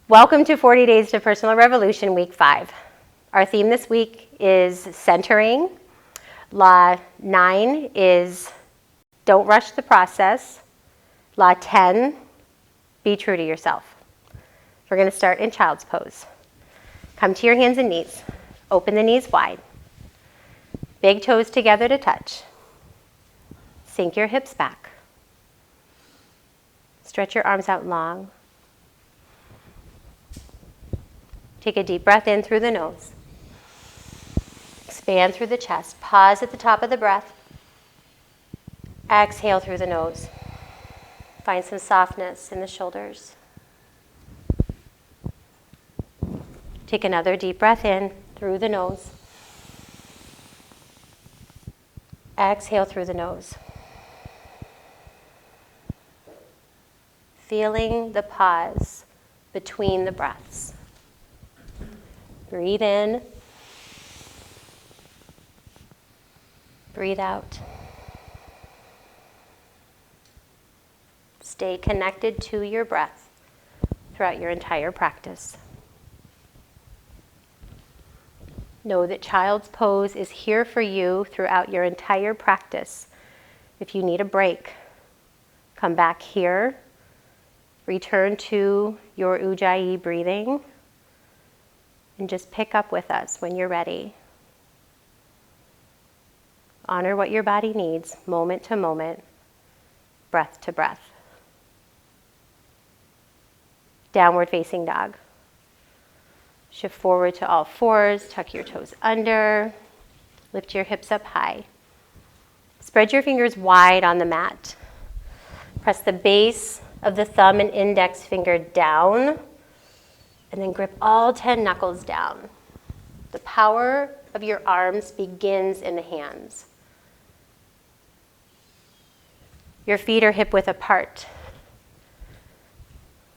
Welcome to 40 Days to Personal Revolution, Week 5. Our theme this week is centering. Law 9 is don't rush the process. Law 10, be true to yourself. We're going to start in Child's Pose. Come to your hands and knees. Open the knees wide. Big toes together to touch. Sink your hips back. Stretch your arms out long. Take a deep breath in through the nose. Expand through the chest. Pause at the top of the breath. Exhale through the nose. Find some softness in the shoulders. Take another deep breath in through the nose. Exhale through the nose. Feeling the pause between the breaths. Breathe in. Breathe out. Stay connected to your breath throughout your entire practice. Know that Child's Pose is here for you throughout your entire practice. If you need a break, come back here. Return to your Ujjayi breathing. And just pick up with us when you're ready. Honor what your body needs, moment to moment, breath to breath. Downward facing dog. Shift forward to all fours, tuck your toes under, lift your hips up high. Spread your fingers wide on the mat. Press the base of the thumb and index finger down, and then grip all 10 knuckles down. The power of your arms begins in the hands. Your feet are hip width apart.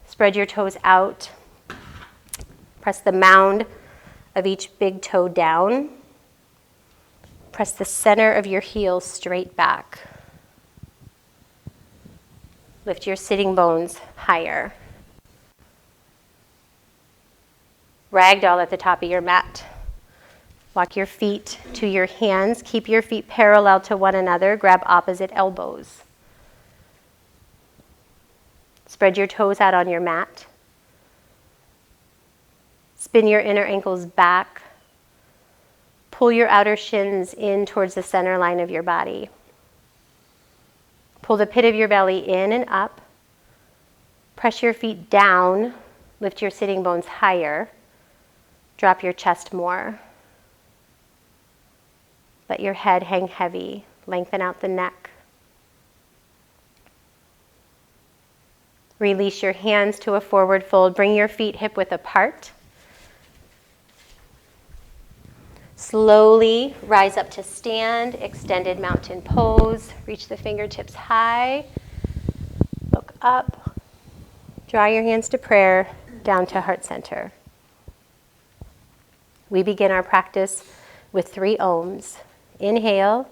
Spread your toes out. Press the mound of each big toe down. Press the center of your heels straight back. Lift your sitting bones higher. Ragdoll at the top of your mat. Walk your feet to your hands. Keep your feet parallel to one another. Grab opposite elbows. Spread your toes out on your mat. Spin your inner ankles back. Pull your outer shins in towards the center line of your body. Pull the pit of your belly in and up. Press your feet down. Lift your sitting bones higher. Drop your chest more. Let your head hang heavy. Lengthen out the neck. Release your hands to a forward fold. Bring your feet hip width apart. Slowly rise up to stand, extended mountain pose. Reach the fingertips high. Look up. Draw your hands to prayer, down to heart center. We begin our practice with 3 ohms. Inhale.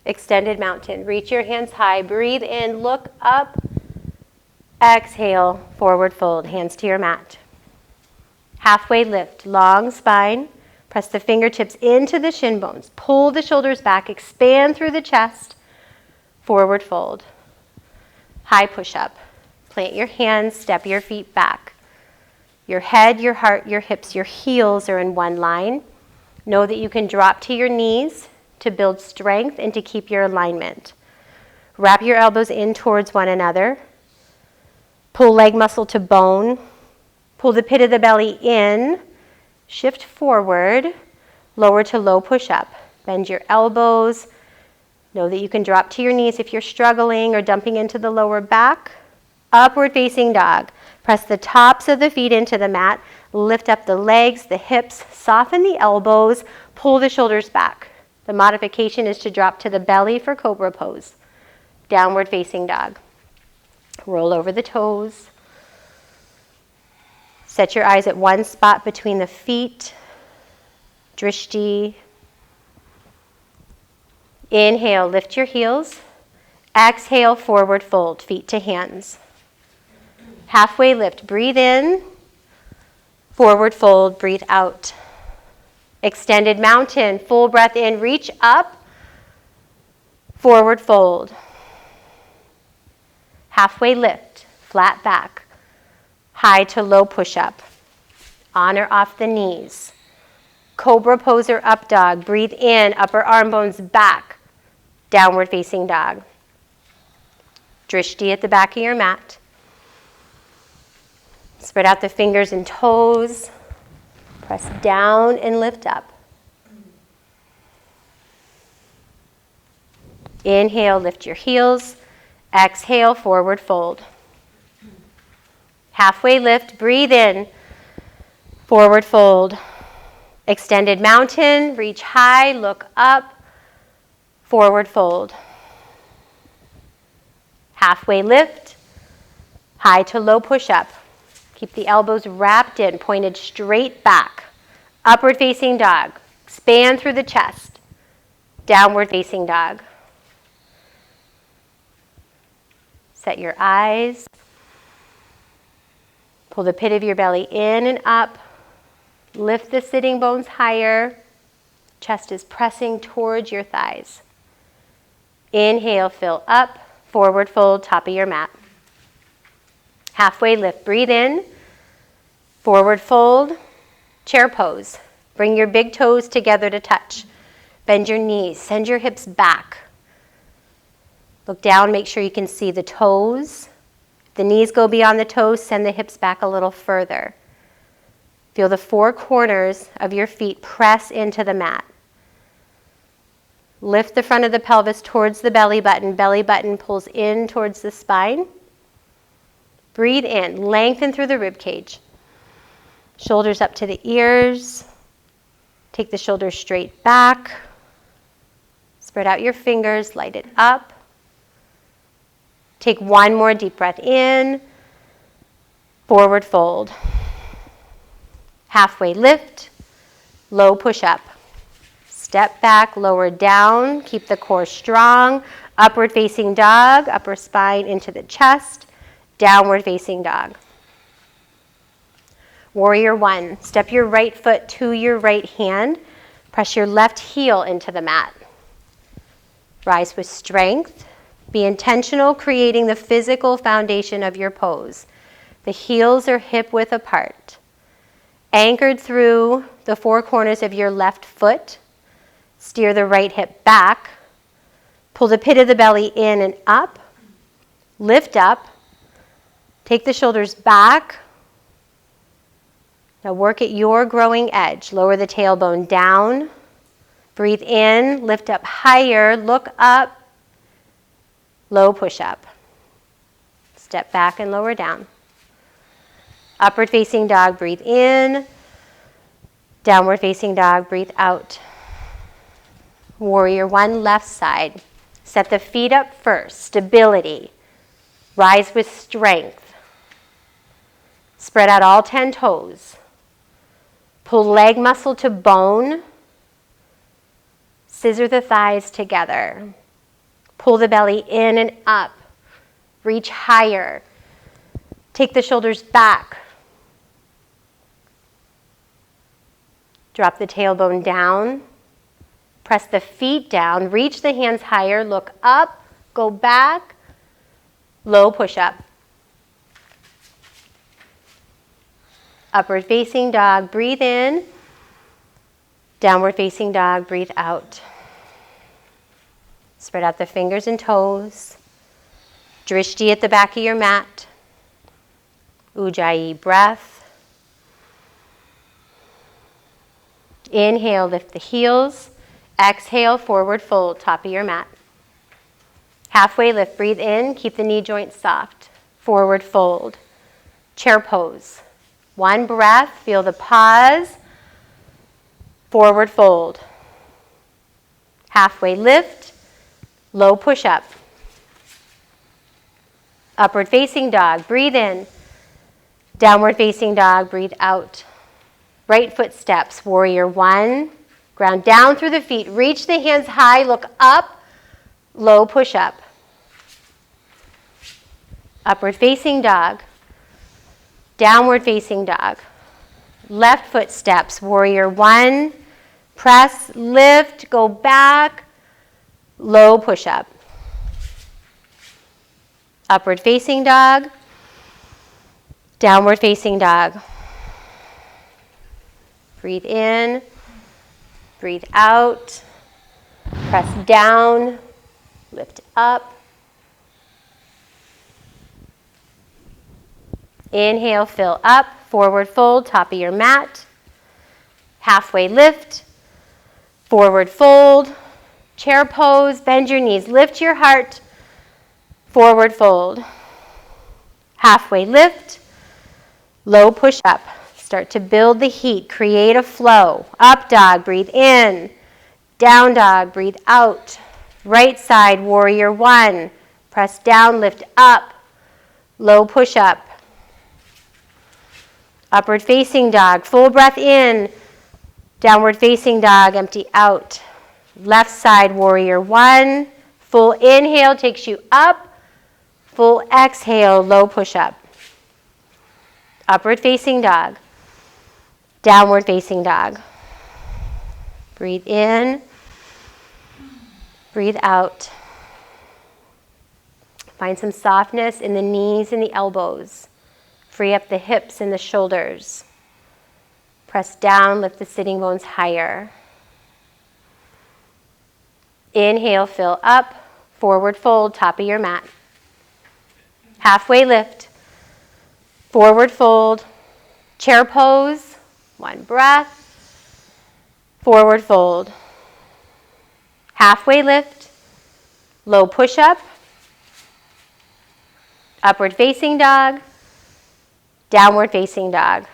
Extended mountain. Reach your hands high. Breathe in. Look up. Exhale. Forward fold. Hands to your mat. Halfway lift. Long spine. Press the fingertips into the shin bones. Pull the shoulders back. Expand through the chest. Forward fold. High push up. Plant your hands. Step your feet back. Your head, your heart, your hips, your heels are in one line. Know that you can drop to your knees to build strength and to keep your alignment. Wrap your elbows in towards one another. Pull leg muscle to bone. Pull the pit of the belly in. Shift forward. Lower to low push up. Bend your elbows. Know that you can drop to your knees if you're struggling or dumping into the lower back. Upward facing dog. Press the tops of the feet into the mat. Lift up the legs, the hips, soften the elbows, pull the shoulders back. The modification is to drop to the belly for Cobra Pose. Downward facing dog. Roll over the toes. Set your eyes at one spot between the feet. Drishti. Inhale, lift your heels. Exhale, forward fold, feet to hands. Halfway lift, breathe in. Forward fold, breathe out. Extended mountain, full breath in, reach up. Forward fold. Halfway lift, flat back. High to low push-up. On or off the knees. Cobra Pose or up dog. Breathe in, upper arm bones back. Downward facing dog. Drishti at the back of your mat. Spread out the fingers and toes. Press down and lift up. Inhale, lift your heels. Exhale, forward fold. Halfway lift, breathe in. Forward fold. Extended mountain, reach high, look up. Forward fold. Halfway lift. High to low push up. Keep the elbows wrapped in, pointed straight back. Upward facing dog. Expand through the chest. Downward facing dog. Set your eyes. Pull the pit of your belly in and up. Lift the sitting bones higher. Chest is pressing towards your thighs. Inhale, fill up. Forward fold, top of your mat. Halfway lift, breathe in. Forward fold, chair pose. Bring your big toes together to touch. Bend your knees, send your hips back. Look down, make sure you can see the toes. If the knees go beyond the toes, send the hips back a little further. Feel the four corners of your feet press into the mat. Lift the front of the pelvis towards the belly button pulls in towards the spine. Breathe in, lengthen through the rib cage. Shoulders up to the ears. Take the shoulders straight back. Spread out your fingers, light it up. Take one more deep breath in. Forward fold. Halfway lift, low push up. Step back, lower down, keep the core strong. Upward facing dog, upper spine into the chest. Downward facing dog. Warrior one, step your right foot to your right hand. Press your left heel into the mat. Rise with strength. Be intentional, creating the physical foundation of your pose. The heels are hip width apart. Anchored through the four corners of your left foot. Steer the right hip back. Pull the pit of the belly in and up. Lift up. Take the shoulders back. Now work at your growing edge. Lower the tailbone down. Breathe in, lift up higher, look up. Low push up. Step back and lower down. Upward facing dog, breathe in. Downward facing dog, breathe out. Warrior one, left side. Set the feet up first, stability. Rise with strength. Spread out all 10 toes. Pull leg muscle to bone. Scissor the thighs together. Pull the belly in and up. Reach higher. Take the shoulders back. Drop the tailbone down. Press the feet down. Reach the hands higher. Look up. Go back. Low push up. Upward facing dog. Breathe in. Downward facing dog. Breathe out. Spread out the fingers and toes. Drishti at the back of your mat. Ujjayi breath. Inhale, lift the heels. Exhale, forward fold, top of your mat. Halfway lift, breathe in, keep the knee joints soft. Forward fold. Chair pose. One breath, feel the pause. Forward fold. Halfway lift, low push up. Upward facing dog, breathe in. Downward facing dog, breathe out. Right foot steps, warrior one. Ground down through the feet, reach the hands high, look up, low push up. Upward facing dog. Downward facing dog. Left foot steps, warrior one. Press, lift, go back, low push up. Upward facing dog. Downward facing dog. Breathe in, breathe out. Press down, lift up. Inhale, fill up, forward fold, top of your mat. Halfway lift, forward fold, chair pose, bend your knees, lift your heart, forward fold. Halfway lift, low push up. Start to build the heat, create a flow. Up dog, breathe in. Down dog, breathe out. Right side, warrior one. Press down, lift up. Low push up. Upward facing dog, full breath in. Downward facing dog, empty out. Left side, warrior one. Full inhale takes you up. Full exhale, low push up. Upward facing dog. Downward facing dog. Breathe in. Breathe out. Find some softness in the knees and the elbows. Free up the hips and the shoulders. Press down, lift the sitting bones higher. Inhale, fill up. Forward fold, top of your mat. Halfway lift. Forward fold. Chair pose. One breath. Forward fold. Halfway lift. Low push up. Upward facing dog. Downward facing dog.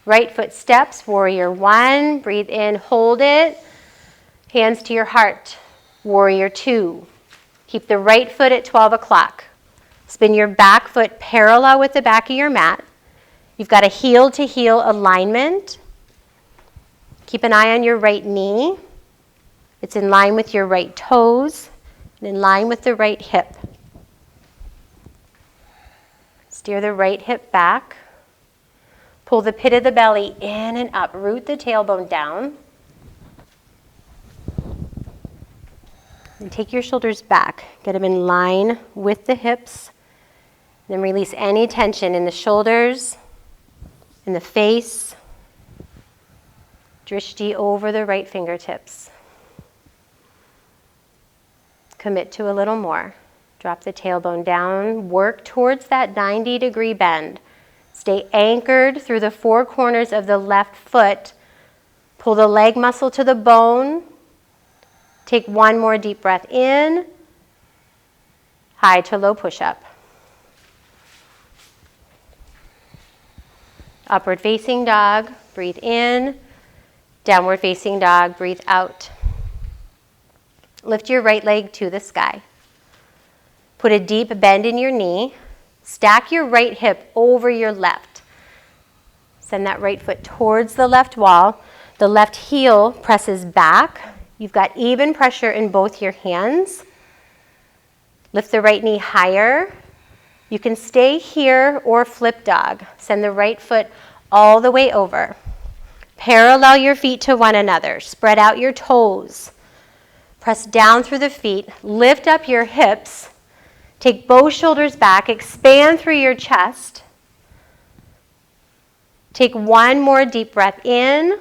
Right foot steps, warrior one. Breathe in, hold it. Hands to your heart. Warrior two. Keep the right foot at 12 o'clock. Spin your back foot parallel with the back of your mat. You've got a heel to heel alignment. Keep an eye on your right knee. It's in line with your right toes and in line with the right hip. Steer the right hip back. Pull the pit of the belly in and up. Root the tailbone down. And take your shoulders back. Get them in line with the hips. Then release any tension in the shoulders, in the face. Drishti over the right fingertips. Commit to a little more. Drop the tailbone down. Work towards that 90-degree bend. Stay anchored through the four corners of the left foot. Pull the leg muscle to the bone. Take one more deep breath in. High to low push-up. Upward facing dog, breathe in. Downward facing dog, breathe out. Lift your right leg to the sky. Put a deep bend in your knee. Stack your right hip over your left. Send that right foot towards the left wall. The left heel presses back. You've got even pressure in both your hands. Lift the right knee higher. You can stay here or flip dog. Send the right foot all the way over. Parallel your feet to one another. Spread out your toes. Press down through the feet. Lift up your hips. Take both shoulders back. Expand through your chest. Take one more deep breath in.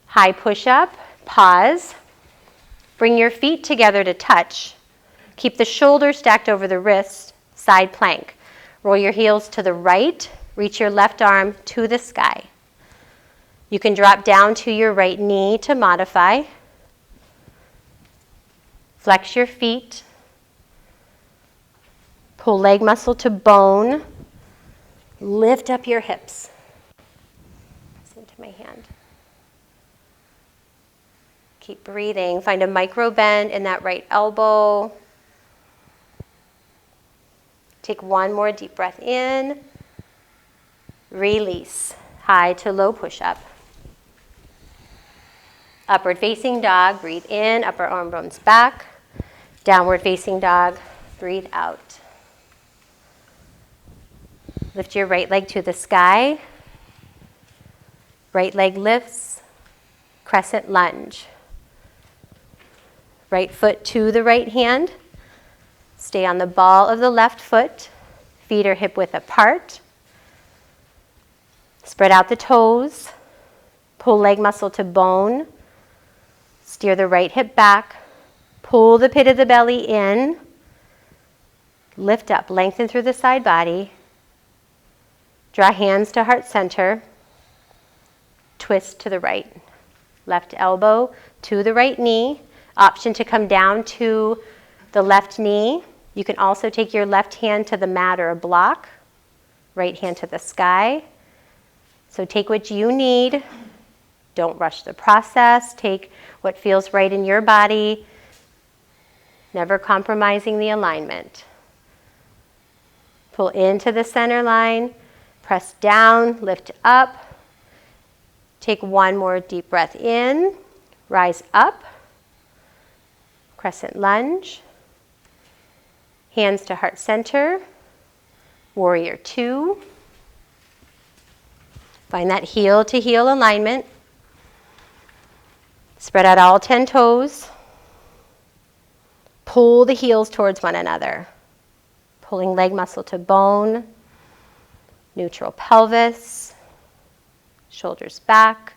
High push-up. Pause. Bring your feet together to touch. Keep the shoulders stacked over the wrist. Side plank. Roll your heels to the right. Reach your left arm to the sky. You can drop down to your right knee to modify. Flex your feet. Pull leg muscle to bone. Lift up your hips. Press into my hand. Keep breathing. Find a micro bend in that right elbow. Take one more deep breath in. Release. High to low push-up. Upward facing dog. Breathe in. Upper arm bones back. Downward facing dog. Breathe out. Lift your right leg to the sky. Right leg lifts. Crescent lunge. Right foot to the right hand. Stay on the ball of the left foot. Feet are hip width apart. Spread out the toes. Pull leg muscle to bone. Steer the right hip back. Pull the pit of the belly in. Lift up, lengthen through the side body. Draw hands to heart center. Twist to the right. Left elbow to the right knee. Option to come down to the left knee. You can also take your left hand to the mat or a block. Right hand to the sky. So take what you need. Don't rush the process. Take what feels right in your body. Never compromising the alignment. Pull into the center line. Press down, lift up. Take one more deep breath in. Rise up. Crescent lunge. Hands to heart center. Warrior two. Find that heel to heel alignment. Spread out all 10 toes. Pull the heels towards one another. Pulling leg muscle to bone. Neutral pelvis. Shoulders back.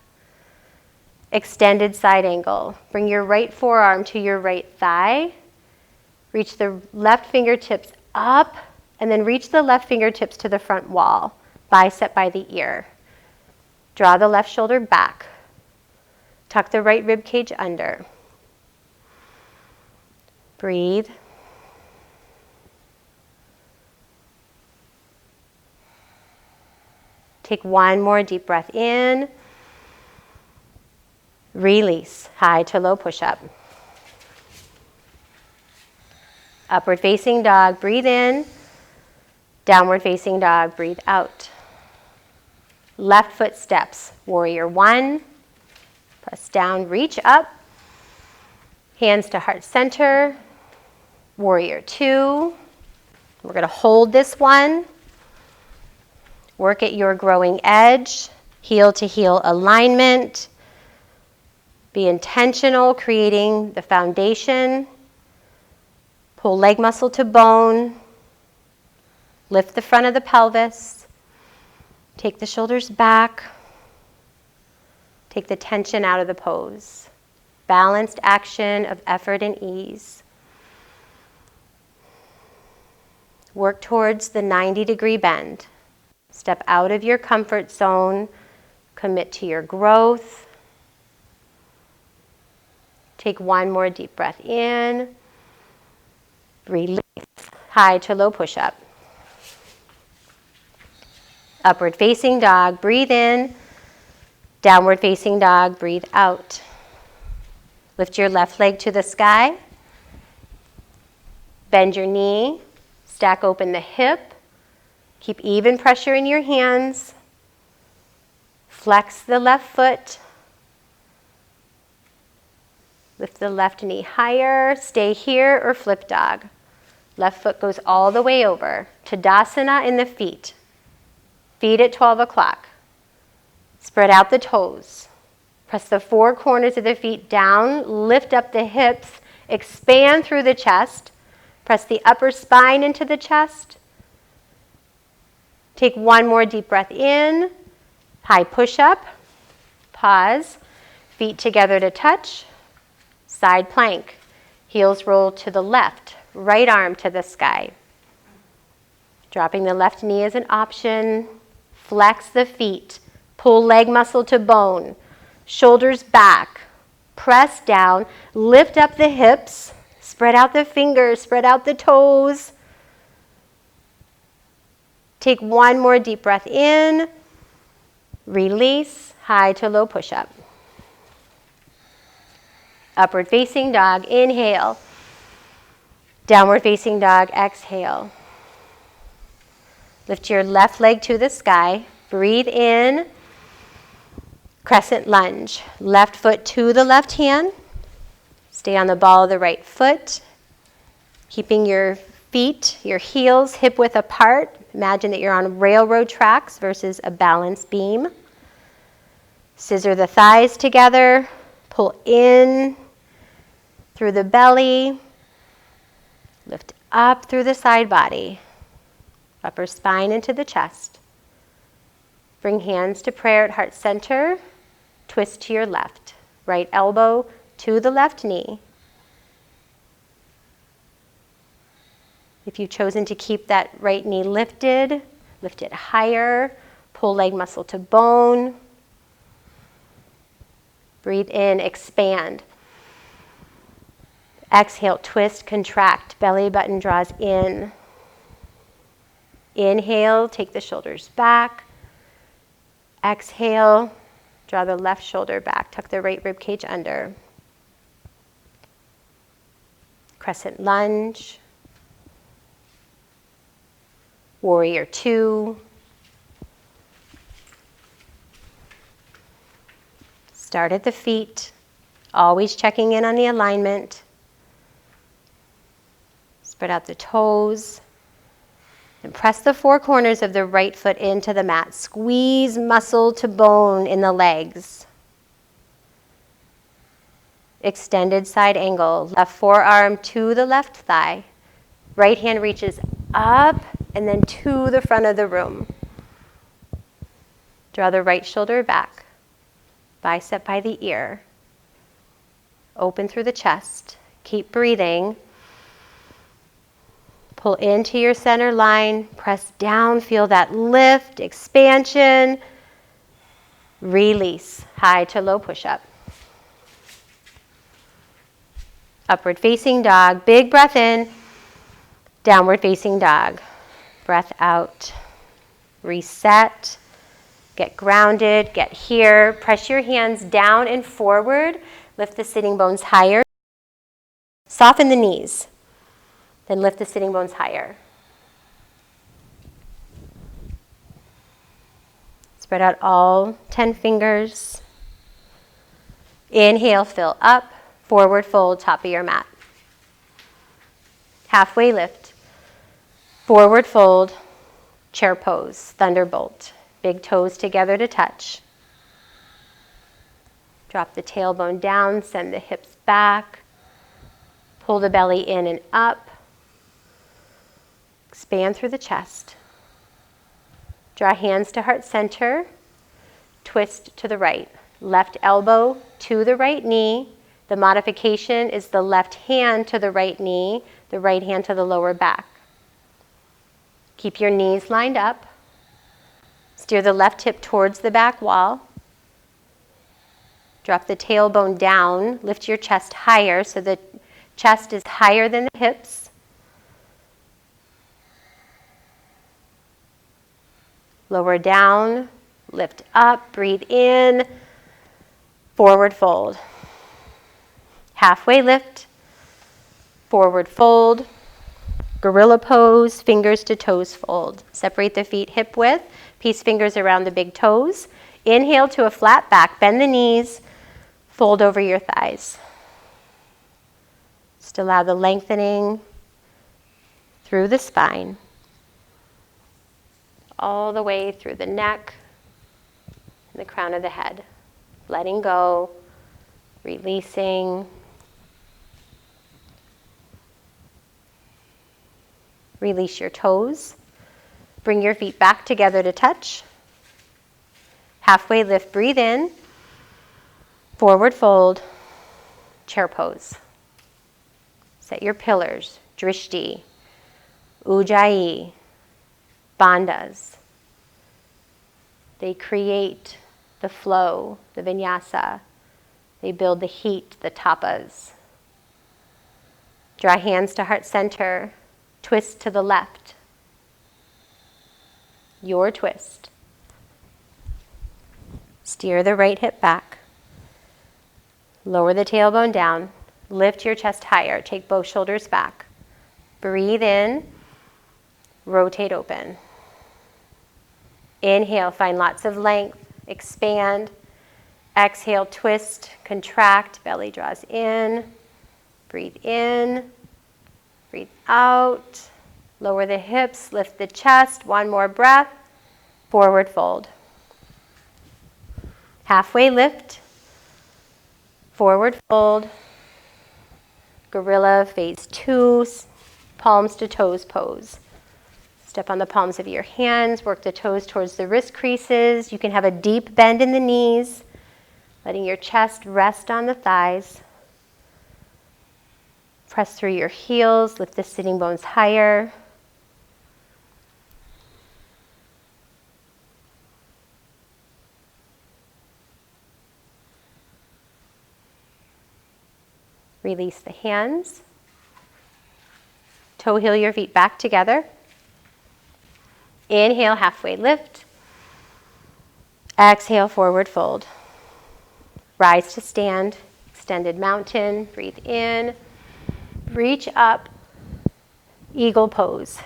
Extended side angle. Bring your right forearm to your right thigh. Reach the left fingertips up and then reach the left fingertips to the front wall. Bicep by the ear. Draw the left shoulder back. Tuck the right rib cage under. Breathe. Take one more deep breath in. Release. High to low push-up. Upward facing dog. Breathe in. Downward facing dog. Breathe out. Left foot steps. Warrior one. Press down. Reach up. Hands to heart center. Warrior two. We're going to hold this one. Work at your growing edge. Heel to heel alignment. Be intentional, creating the foundation. Pull leg muscle to bone. Lift the front of the pelvis. Take the shoulders back. Take the tension out of the pose. Balanced action of effort and ease. Work towards the 90-degree bend. Step out of your comfort zone. Commit to your growth. Take one more deep breath in. Release. High to low push-up. Upward facing dog. Breathe in. Downward facing dog. Breathe out. Lift your left leg to the sky. Bend your knee. Stack open the hip. Keep even pressure in your hands. Flex the left foot. Lift the left knee higher. Stay here or flip dog. Left foot goes all the way over. Tadasana in the feet. Feet at 12 o'clock. Spread out the toes. Press the four corners of the feet down. Lift up the hips. Expand through the chest. Press the upper spine into the chest. Take one more deep breath in. High push-up. Pause. Feet together to touch. Side plank. Heels roll to the left. Right arm to the sky. Dropping the left knee is an option. Flex the feet. Pull leg muscle to bone. Shoulders back. Press down. Lift up the hips. Spread out the fingers. Spread out the toes. Take one more deep breath in. Release, high to low push-up. Upward facing dog, inhale. Downward facing dog, exhale. Lift your left leg to the sky. Breathe in. Crescent lunge. Left foot to the left hand. Stay on the ball of the right foot. Keeping your feet, your heels hip width apart. Imagine that you're on railroad tracks versus a balance beam. Scissor the thighs together. Pull in through the belly. Lift up through the side body. Upper spine into the chest. Bring hands to prayer at heart center. Twist to your left. Right elbow to the left knee. If you've chosen to keep that right knee lifted, lift it higher. Pull leg muscle to bone. Breathe in, expand. Exhale, twist, contract. Belly button draws in. Inhale, take the shoulders back. Exhale, draw the left shoulder back. Tuck the right rib cage under. Crescent lunge. Warrior two. Start at the feet, always checking in on the alignment. Spread out the toes. And press the four corners of the right foot into the mat. Squeeze muscle to bone in the legs. Extended side angle. Left forearm to the left thigh. Right hand reaches up and then to the front of the room. Draw the right shoulder back. Bicep by the ear. Open through the chest. Keep breathing. Pull into your center line. Press down. Feel that lift, expansion. Release. High to low push-up. Upward facing dog. Big breath in. Downward facing dog. Breath out. Reset. Get grounded. Get here. Press your hands down and forward. Lift the sitting bones higher. Soften the knees. Then lift the sitting bones higher. Spread out all 10 fingers. Inhale, fill up. Forward fold, top of your mat. Halfway lift. Forward fold, chair pose, thunderbolt. Big toes together to touch. Drop the tailbone down, send the hips back. Pull the belly in and up. Expand through the chest. Draw hands to heart center. Twist to the right. Left elbow to the right knee. The modification is the left hand to the right knee, the right hand to the lower back. Keep your knees lined up. Steer the left hip towards the back wall. Drop the tailbone down. Lift your chest higher so the chest is higher than the hips. Lower down, lift up, breathe in, forward fold. Halfway lift, forward fold, gorilla pose, fingers to toes fold. Separate the feet hip width, peace fingers around the big toes. Inhale to a flat back, bend the knees, fold over your thighs. Just allow the lengthening through the spine. All the way through the neck and the crown of the head. Letting go, releasing. Release your toes. Bring your feet back together to touch. Halfway lift, breathe in. Forward fold, chair pose. Set your pillars, drishti, ujjayi, bandhas. They create the flow, the vinyasa. They build the heat, the tapas. Draw hands to heart center. Twist to the left. your twist. Steer the right hip back. Lower the tailbone down. Lift your chest higher. Take both shoulders back. Breathe in. Rotate open. Inhale, find lots of length. Expand. Exhale, twist, contract. Belly draws in. Breathe in. Breathe out. Lower the hips, lift the chest. One more breath. Forward fold. Halfway lift. Forward fold. Gorilla phase 2. Palms to toes pose. Step on the palms of your hands. Work the toes towards the wrist creases. You can have a deep bend in the knees. Letting your chest rest on the thighs. Press through your heels. Lift the sitting bones higher. Release the hands. Toe heel your feet back together. Inhale, halfway lift. Exhale, forward fold. Rise to stand, extended mountain. Breathe in. Reach up, eagle pose.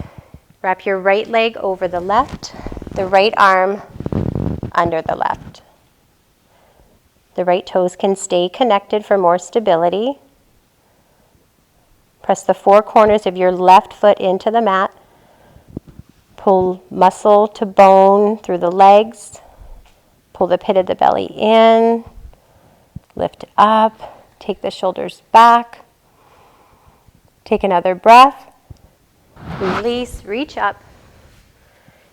Wrap your right leg over the left, the right arm under the left. The right toes can stay connected for more stability. Press the four corners of your left foot into the mat. Pull muscle to bone through the legs. Pull the pit of the belly in. Lift up. Take the shoulders back. Take another breath. Release. Reach up.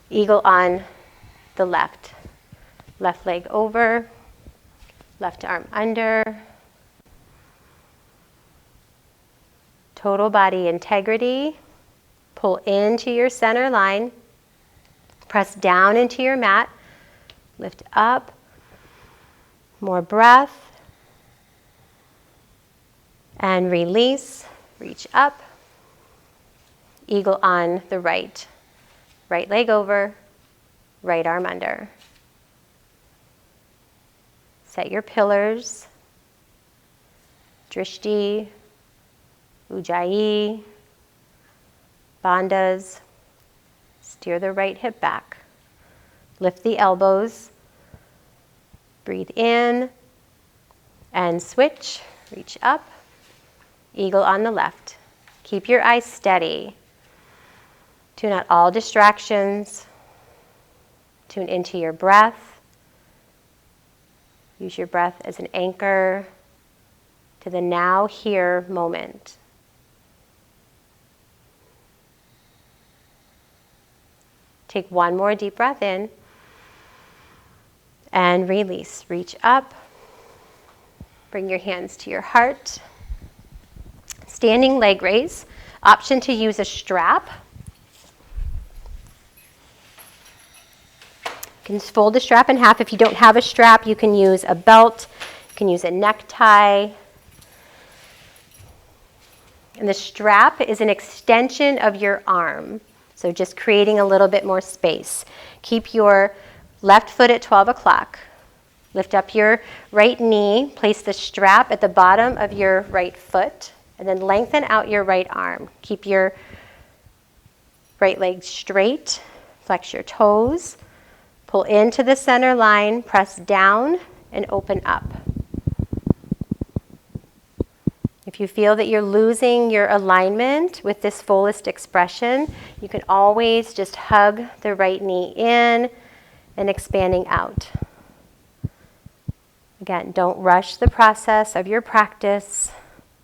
Eagle on the left. Left leg over. Left arm under. Total body integrity. Pull into your center line. Press down into your mat. Lift up. More breath. And release. Reach up. Eagle on the right. Right leg over. Right arm under. Set your pillars. Drishti. Ujjayi. Bandhas. Steer the right hip back. Lift the elbows. Breathe in. And switch. Reach up. Eagle on the left. Keep your eyes steady. Tune out all distractions. Tune into your breath. Use your breath as an anchor to the now, here moment. Take one more deep breath in and release. Reach up. Bring your hands to your heart. Standing leg raise. Option to use a strap. You can fold the strap in half. If you don't have a strap, you can use a belt. You can use a necktie. And the strap is an extension of your arm. So just creating a little bit more space. Keep your left foot at 12 o'clock. Lift up your right knee. Place the strap at the bottom of your right foot. And then lengthen out your right arm. Keep your right leg straight. Flex your toes. Pull into the center line. Press down and open up. If you feel that you're losing your alignment with this fullest expression, you can always just hug the right knee in and expanding out. Again, don't rush the process of your practice.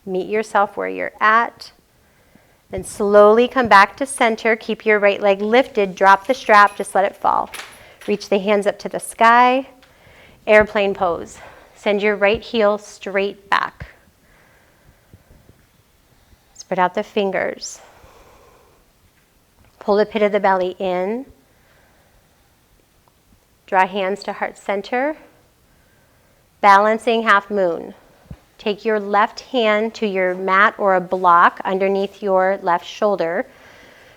Meet yourself where you're at. Then slowly come back to center. Keep your right leg lifted. Drop the strap. Just let it fall. Reach the hands up to the sky. Airplane pose. Send your right heel straight back. Spread out the fingers. Pull the pit of the belly in. Draw hands to heart center. Balancing half moon. Take your left hand to your mat or a block underneath your left shoulder.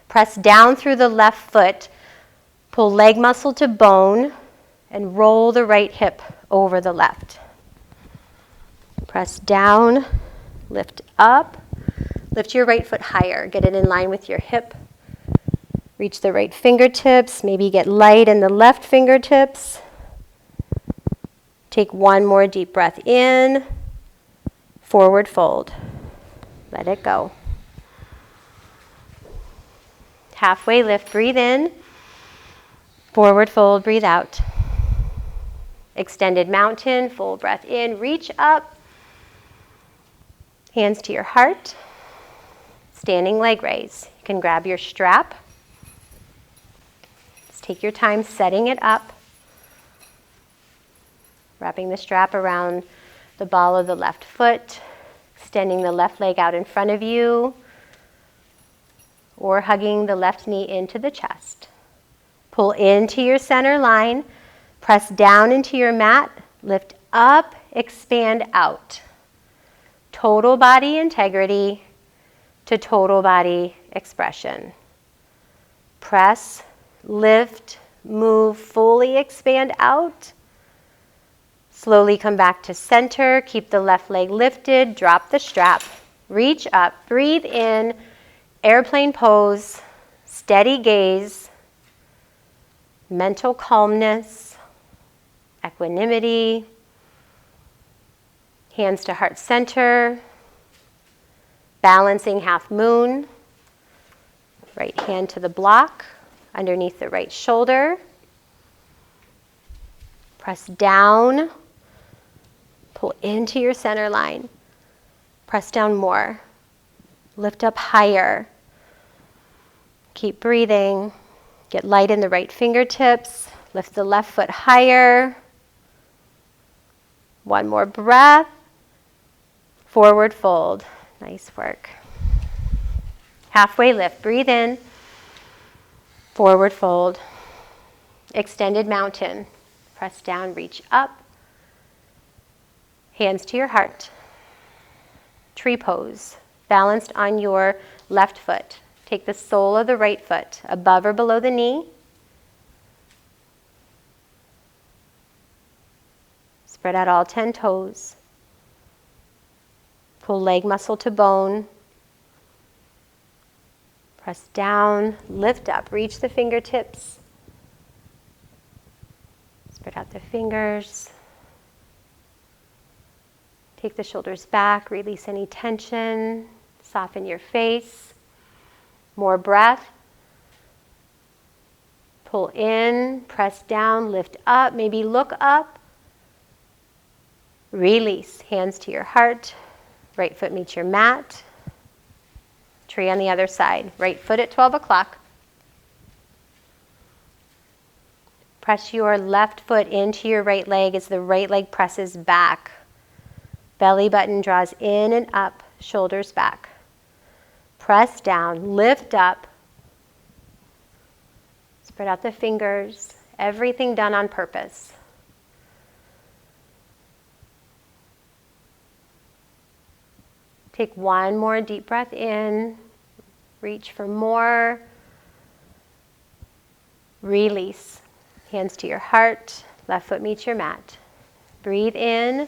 Press down through the left foot. Pull leg muscle to bone and roll the right hip over the left. Press down, lift up, lift your right foot higher, get it in line with your hip. Reach the right fingertips, maybe get light in the left fingertips. Take one more deep breath in, forward fold. Let it go. Halfway lift, breathe in, forward fold, breathe out. Extended mountain, full breath in, reach up, hands to your heart, standing leg raise. You can grab your strap. Just take your time setting it up, wrapping the strap around the ball of the left foot, extending the left leg out in front of you, or hugging the left knee into the chest. Pull into your center line, press down into your mat, lift up, expand out. Total body integrity to total body expression. Press, lift, move, fully expand out. Slowly come back to center, keep the left leg lifted, drop the strap, reach up, breathe in, airplane pose, steady gaze, mental calmness, equanimity, hands to heart center, balancing half moon, right hand to the block, underneath the right shoulder, press down, pull into your center line, press down more, lift up higher, keep breathing, get light in the right fingertips, lift the left foot higher, one more breath, forward fold, nice work. Halfway lift, breathe in, forward fold, extended mountain, press down, reach up, hands to your heart, tree pose, balanced on your left foot. Take the sole of the right foot above or below the knee. Spread out all 10 toes. Pull leg muscle to bone. Press down, lift up, reach the fingertips. Spread out the fingers. Take the shoulders back, release any tension, soften your face. More breath. Pull in, press down, lift up, maybe look up. Release, hands to your heart. Right foot meets your mat. Tree on the other side. Right foot at 12 o'clock. Press your left foot into your right leg as the right leg presses back. Belly button draws in and up, shoulders back. Press down, lift up. Spread out the fingers. Everything done on purpose. Take one more deep breath in. Reach for more. Release. Hands to your heart. Left foot meets your mat. Breathe in.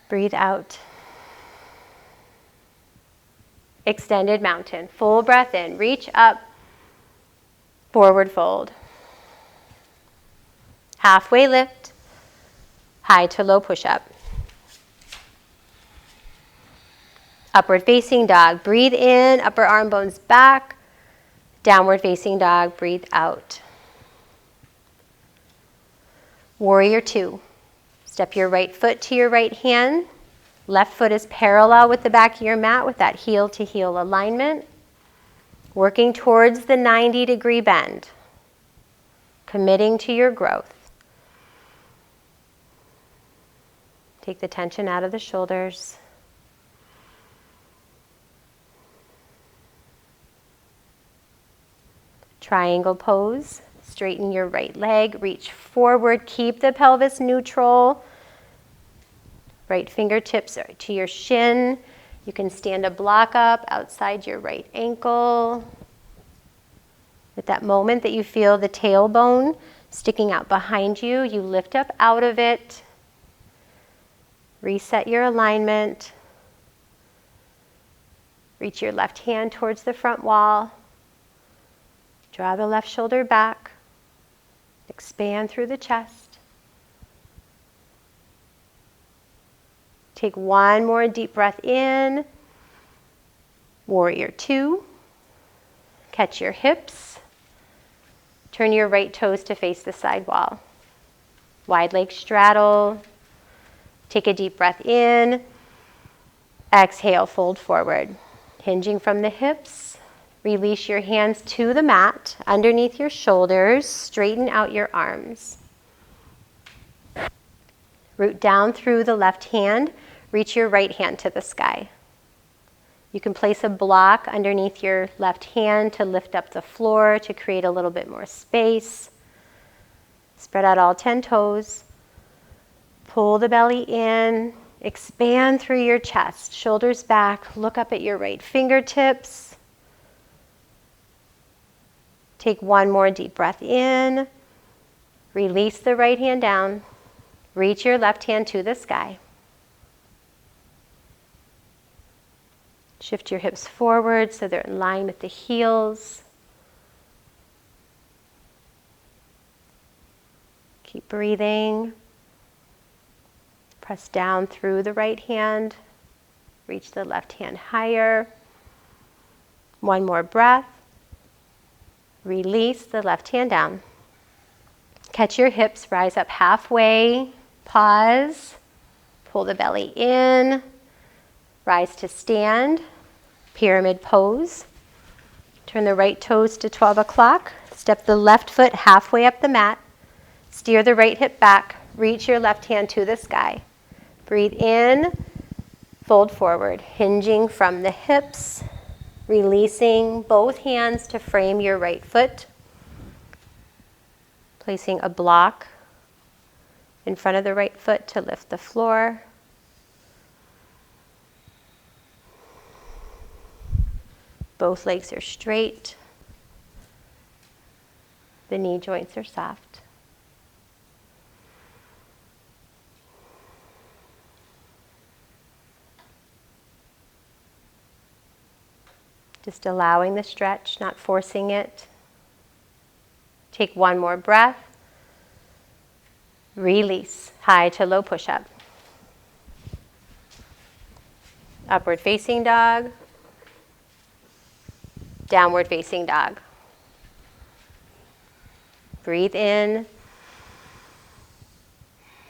Breathe out. Extended mountain. Full breath in. Reach up. Forward fold. Halfway lift. High to low push-up. Upward facing dog. Breathe in. Upper arm bones back. Downward facing dog. Breathe out. Warrior 2. Step your right foot to your right hand. Left foot is parallel with the back of your mat with that heel to heel alignment. Working towards the 90-degree bend. Committing to your growth. Take the tension out of the shoulders. Triangle pose. Straighten your right leg, reach forward, keep the pelvis neutral. Right fingertips are to your shin. You can stand a block up outside your right ankle. At that moment that you feel the tailbone sticking out behind you, you lift up out of it, reset your alignment, reach your left hand towards the front wall, draw the left shoulder back, expand through the chest. Take one more deep breath in, warrior two, catch your hips, turn your right toes to face the side wall. Wide leg straddle, take a deep breath in, exhale, fold forward. Hinging from the hips, release your hands to the mat, underneath your shoulders, straighten out your arms. Root down through the left hand, reach your right hand to the sky. You can place a block underneath your left hand to lift up the floor to create a little bit more space. Spread out all 10 toes. Pull the belly in. Expand through your chest. Shoulders back. Look up at your right fingertips. Take one more deep breath in. Release the right hand down. Reach your left hand to the sky. Shift your hips forward so they're in line with the heels. Keep breathing. Press down through the right hand. Reach the left hand higher. One more breath. Release the left hand down. Catch your hips, rise up halfway. Pause. Pull the belly in. Rise to stand, pyramid pose. Turn the right toes to 12 o'clock. Step the left foot halfway up the mat. Steer the right hip back. Reach your left hand to the sky. Breathe in, fold forward, hinging from the hips, releasing both hands to frame your right foot. Placing a block in front of the right foot to lift the floor. Both legs are straight. The knee joints are soft. Just allowing the stretch, not forcing it. Take one more breath. Release, high to low push-up. Upward facing dog. Downward facing dog. Breathe in.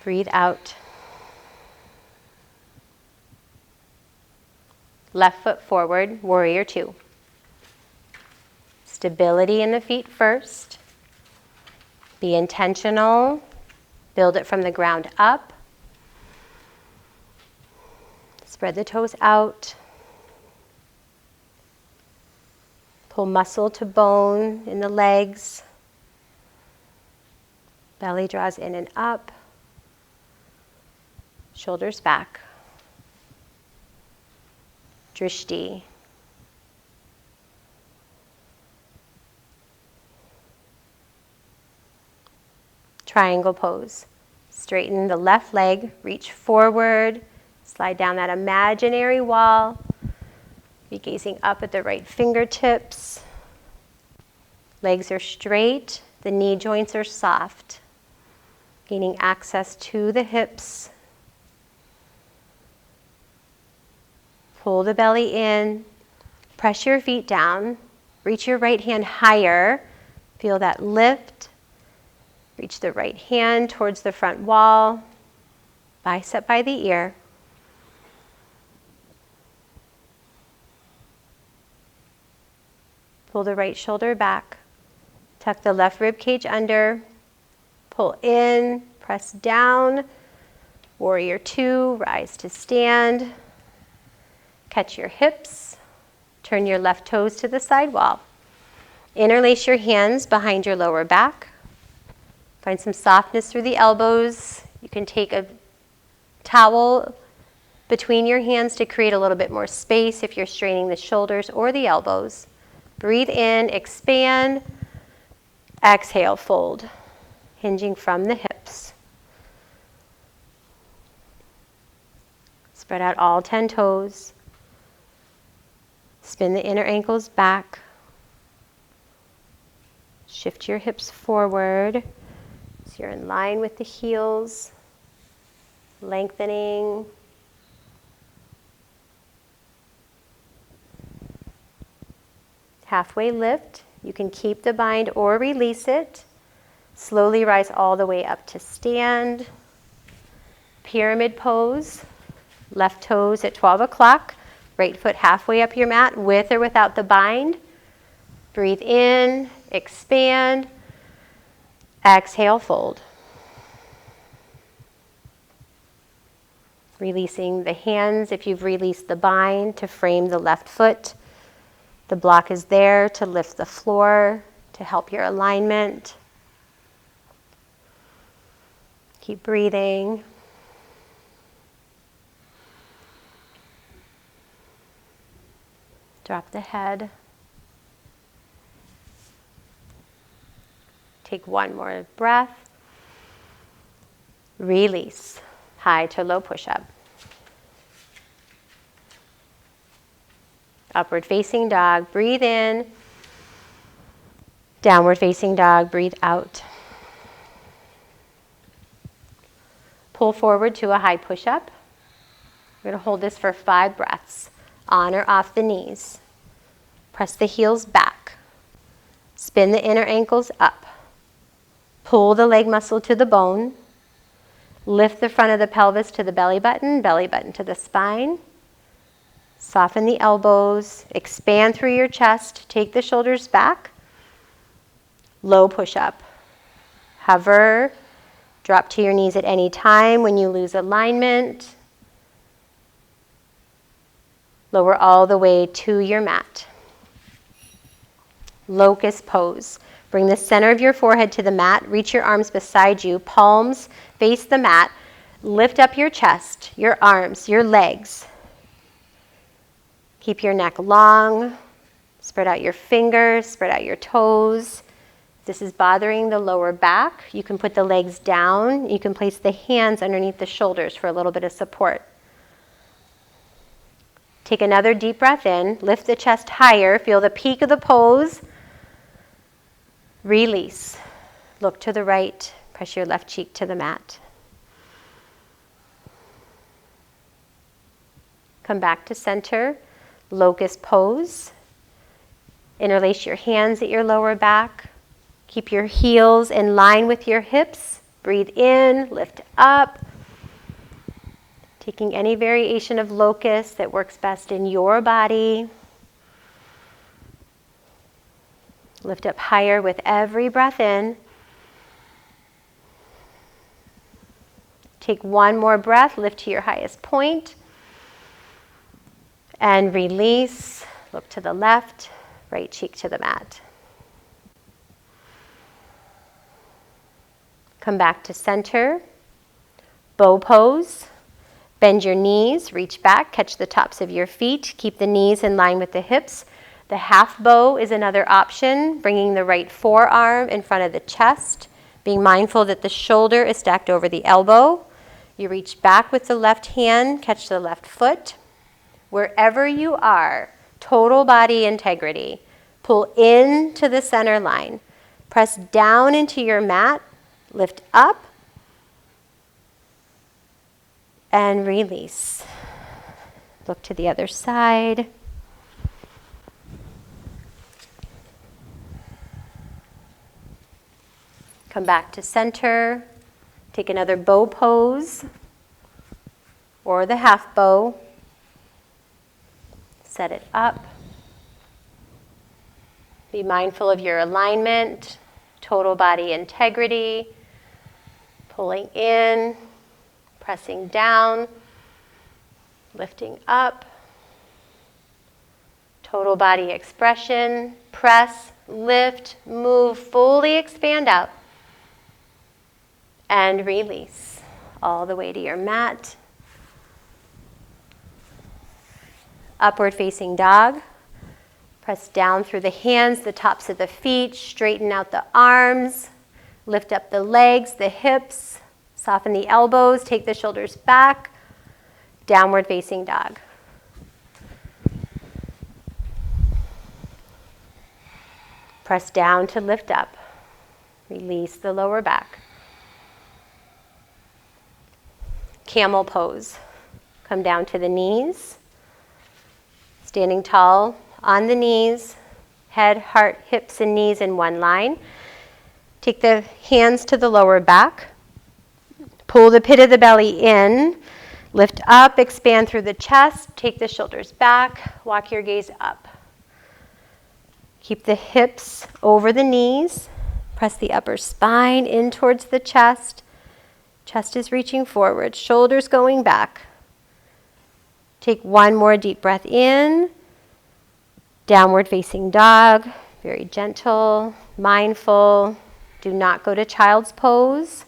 Breathe out. Left foot forward, warrior two. Stability in the feet first. Be intentional. Build it from the ground up. Spread the toes out. Pull muscle to bone in the legs. Belly draws in and up. Shoulders back. Drishti. Triangle pose. Straighten the left leg, reach forward, slide down that imaginary wall. Be gazing up at the right fingertips. Legs are straight, the knee joints are soft. Gaining access to the hips. Pull the belly in, press your feet down, reach your right hand higher, feel that lift. Reach the right hand towards the front wall, bicep by the ear. Pull the right shoulder back, tuck the left rib cage under, pull in, press down, warrior two, rise to stand. Catch your hips, turn your left toes to the side wall. Interlace your hands behind your lower back. Find some softness through the elbows. You can take a towel between your hands to create a little bit more space if you're straining the shoulders or the elbows. Breathe in, expand, Exhale, fold, hinging from the hips. Spread out all 10 toes. Spin the inner ankles back. Shift your hips forward so you're in line with the heels, lengthening. Halfway lift. You can keep the bind or release it. Slowly rise all the way up to stand. Pyramid pose. Left toes at 12 o'clock. Right foot halfway up your mat with or without the bind. Breathe in, expand. Exhale, fold. Releasing the hands if you've released the bind to frame the left foot. The block is there to lift the floor, to help your alignment. Keep breathing. Drop the head. Take one more breath. Release. High to low push-up. Upward facing dog, breathe in. Downward facing dog, breathe out. Pull forward to a high push-up. We're going to hold this for 5 breaths, on or off the knees. Press the heels back. Spin the inner ankles up. Pull the leg muscle to the bone. Lift the front of the pelvis to the belly button to the spine. Soften the elbows, expand through your chest, take the shoulders back. Low push-up. Hover, drop to your knees at any time when you lose alignment. Lower all the way to your mat. Locust pose. Bring the center of your forehead to the mat, reach your arms beside you, palms face the mat, lift up your chest, your arms, your legs. Keep your neck long, spread out your fingers, spread out your toes. If this is bothering the lower back, you can put the legs down. You can place the hands underneath the shoulders for a little bit of support. Take another deep breath in, lift the chest higher, feel the peak of the pose. Release. Look to the right, press your left cheek to the mat. Come back to center. Locust pose. Interlace your hands at your lower back. Keep your heels in line with your hips. Breathe in, lift up. Taking any variation of locust that works best in your body. Lift up higher with every breath in. Take one more breath, lift to your highest point. And release. Look to the left, right cheek to the mat. Come back to center. Bow pose. Bend your knees, reach back, catch the tops of your feet. Keep the knees in line with the hips. The half bow is another option, bringing the right forearm in front of the chest, being mindful that the shoulder is stacked over the elbow. You reach back with the left hand, catch the left foot. Wherever you are, total body integrity. Pull into the center line. Press down into your mat, lift up, and release. Look to the other side. Come back to center. Take another bow pose or the half bow. Set it up. Be mindful of your alignment, total body integrity, pulling in, pressing down, lifting up, total body expression, press, lift, move, fully expand out, and release all the way to your mat. Upward facing dog. Press down through the hands, the tops of the feet, straighten out the arms, lift up the legs, the hips, soften the elbows, take the shoulders back, downward facing dog. Press down to lift up. Release the lower back. Camel pose. Come down to the knees. Standing tall on the knees. Head, heart, hips, and knees in one line. Take the hands to the lower back. Pull the pit of the belly in. Lift up, expand through the chest. Take the shoulders back. Walk your gaze up. Keep the hips over the knees. Press the upper spine in towards the chest. Chest is reaching forward, shoulders going back. Take one more deep breath in. Downward facing dog, very gentle, mindful. Do not go to child's pose.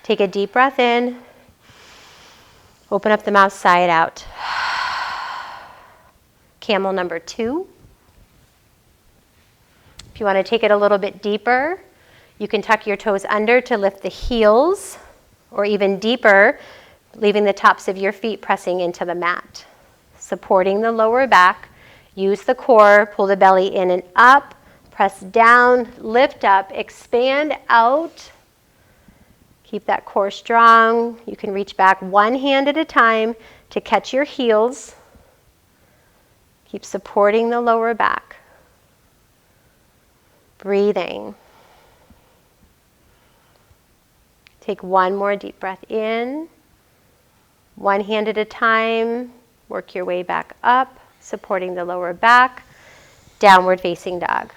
Take a deep breath in. Open up the mouth, sigh it out. Camel number 2. If you want to take it a little bit deeper, you can tuck your toes under to lift the heels, or even deeper, leaving the tops of your feet pressing into the mat. Supporting the lower back, use the core, pull the belly in and up, press down, lift up, expand out. Keep that core strong. You can reach back one hand at a time to catch your heels. Keep supporting the lower back. Breathing. Take one more deep breath in. One hand at a time. Work your way back up, supporting the lower back. Downward facing dog.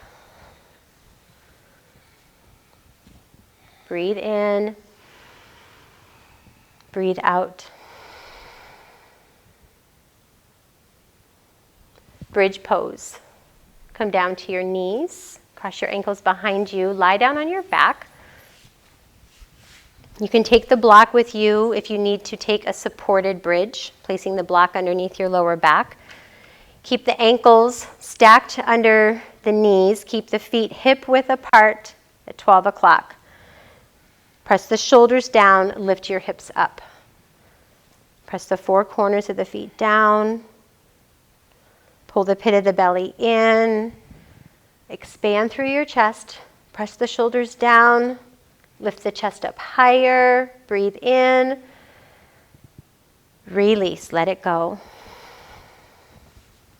Breathe in. Breathe out. Bridge pose. Come down to your knees. Cross your ankles behind you. Lie down on your back. You can take the block with you if you need to take a supported bridge, placing the block underneath your lower back. Keep the ankles stacked under the knees. Keep the feet hip-width apart at 12 o'clock. Press the shoulders down, lift your hips up. Press the four corners of the feet down. Pull the pit of the belly in. Expand through your chest. Press the shoulders down. Lift the chest up higher. Breathe in. Release. Let it go.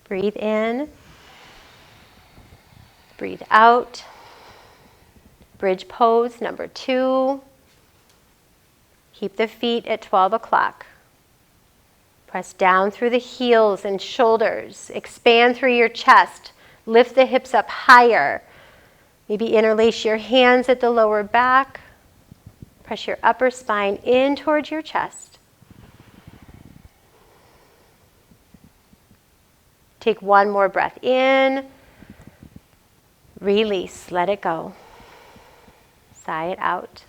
Breathe in. Breathe out. Bridge pose number 2. Keep the feet at 12 o'clock. Press down through the heels and shoulders. Expand through your chest. Lift the hips up higher. Maybe interlace your hands at the lower back. Press your upper spine in towards your chest. Take one more breath in. Release. Let it go. Sigh it out.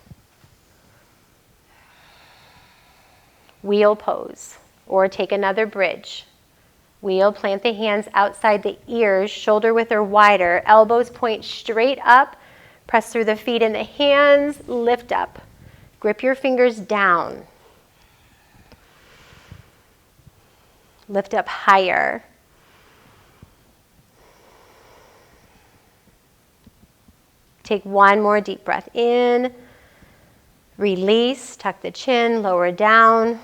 Wheel pose. Or take another bridge. Wheel, plant the hands outside the ears, shoulder width or wider, elbows point straight up, press through the feet and the hands, lift up. Grip your fingers down. Lift up higher. Take one more deep breath in. Release, tuck the chin, lower down.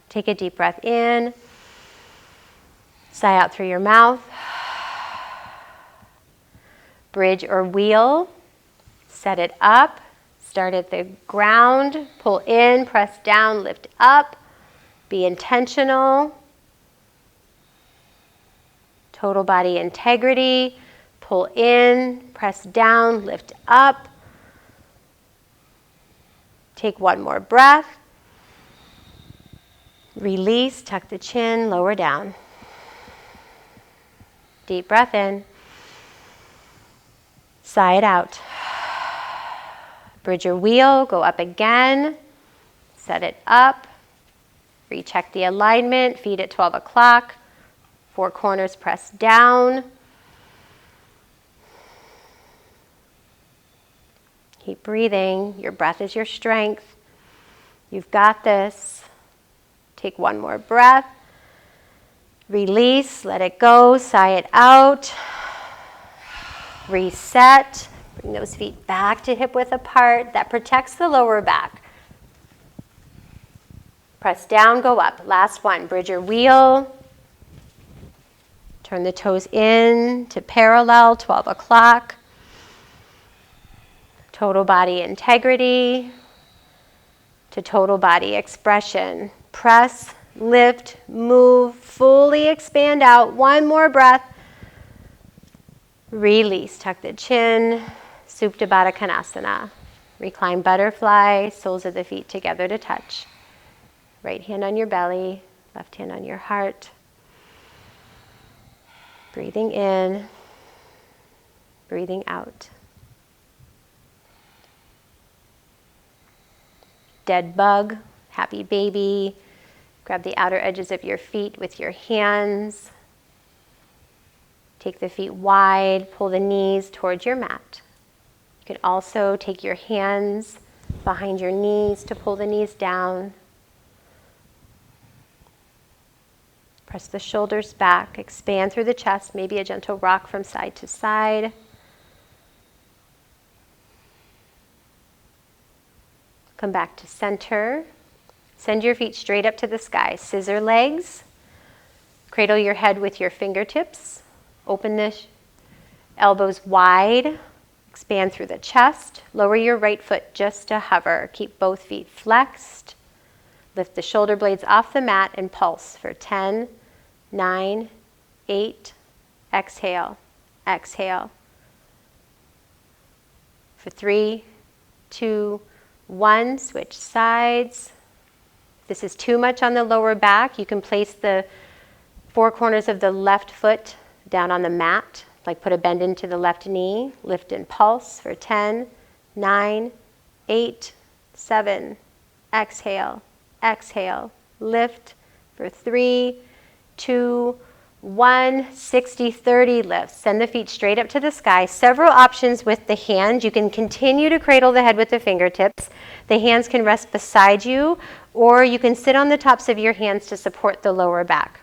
Take a deep breath in. Sigh out through your mouth. Bridge or wheel. Set it up. Start at the ground. Pull in, press down, lift up. Be intentional. Total body integrity. Pull in, press down, lift up. Take one more breath. Release, tuck the chin, lower down. Deep breath in. Sigh it out. Bridge or wheel, go up again. Set it up. Recheck the alignment, feet at 12 o'clock. Four corners press down. Keep breathing. Your breath is your strength. You've got this. Take one more breath. Release, let it go, sigh it out. Reset. Bring those feet back to hip width apart. That protects the lower back. Press down, go up. Last one. Bridge your wheel. Turn the toes in to parallel, 12 o'clock. Total body integrity to total body expression. Press, lift, move, fully expand out. One more breath. Release, tuck the chin. Supta Baddha Konasana. Recline butterfly, soles of the feet together to touch. Right hand on your belly, left hand on your heart. Breathing in, breathing out. Dead bug, happy baby. Grab the outer edges of your feet with your hands. Take the feet wide, pull the knees towards your mat. You can also take your hands behind your knees to pull the knees down. Press the shoulders back, expand through the chest, maybe a gentle rock from side to side. Come back to center. Send your feet straight up to the sky. Scissor legs. Cradle your head with your fingertips. Open the elbows wide. Expand through the chest. Lower your right foot just to hover. Keep both feet flexed. Lift the shoulder blades off the mat and pulse for 10, 9, 8. Exhale. Exhale. For 3, 2, 1. Switch sides. If this is too much on the lower back, you can place the four corners of the left foot down on the mat, like put a bend into the left knee. Lift and pulse for 10, 9, 8, 7. Exhale, exhale. Lift for 3, 2, 1. 60-30 lifts. Send the feet straight up to the sky. Several options with the hands. You can continue to cradle the head with the fingertips. The hands can rest beside you, or you can sit on the tops of your hands to support the lower back.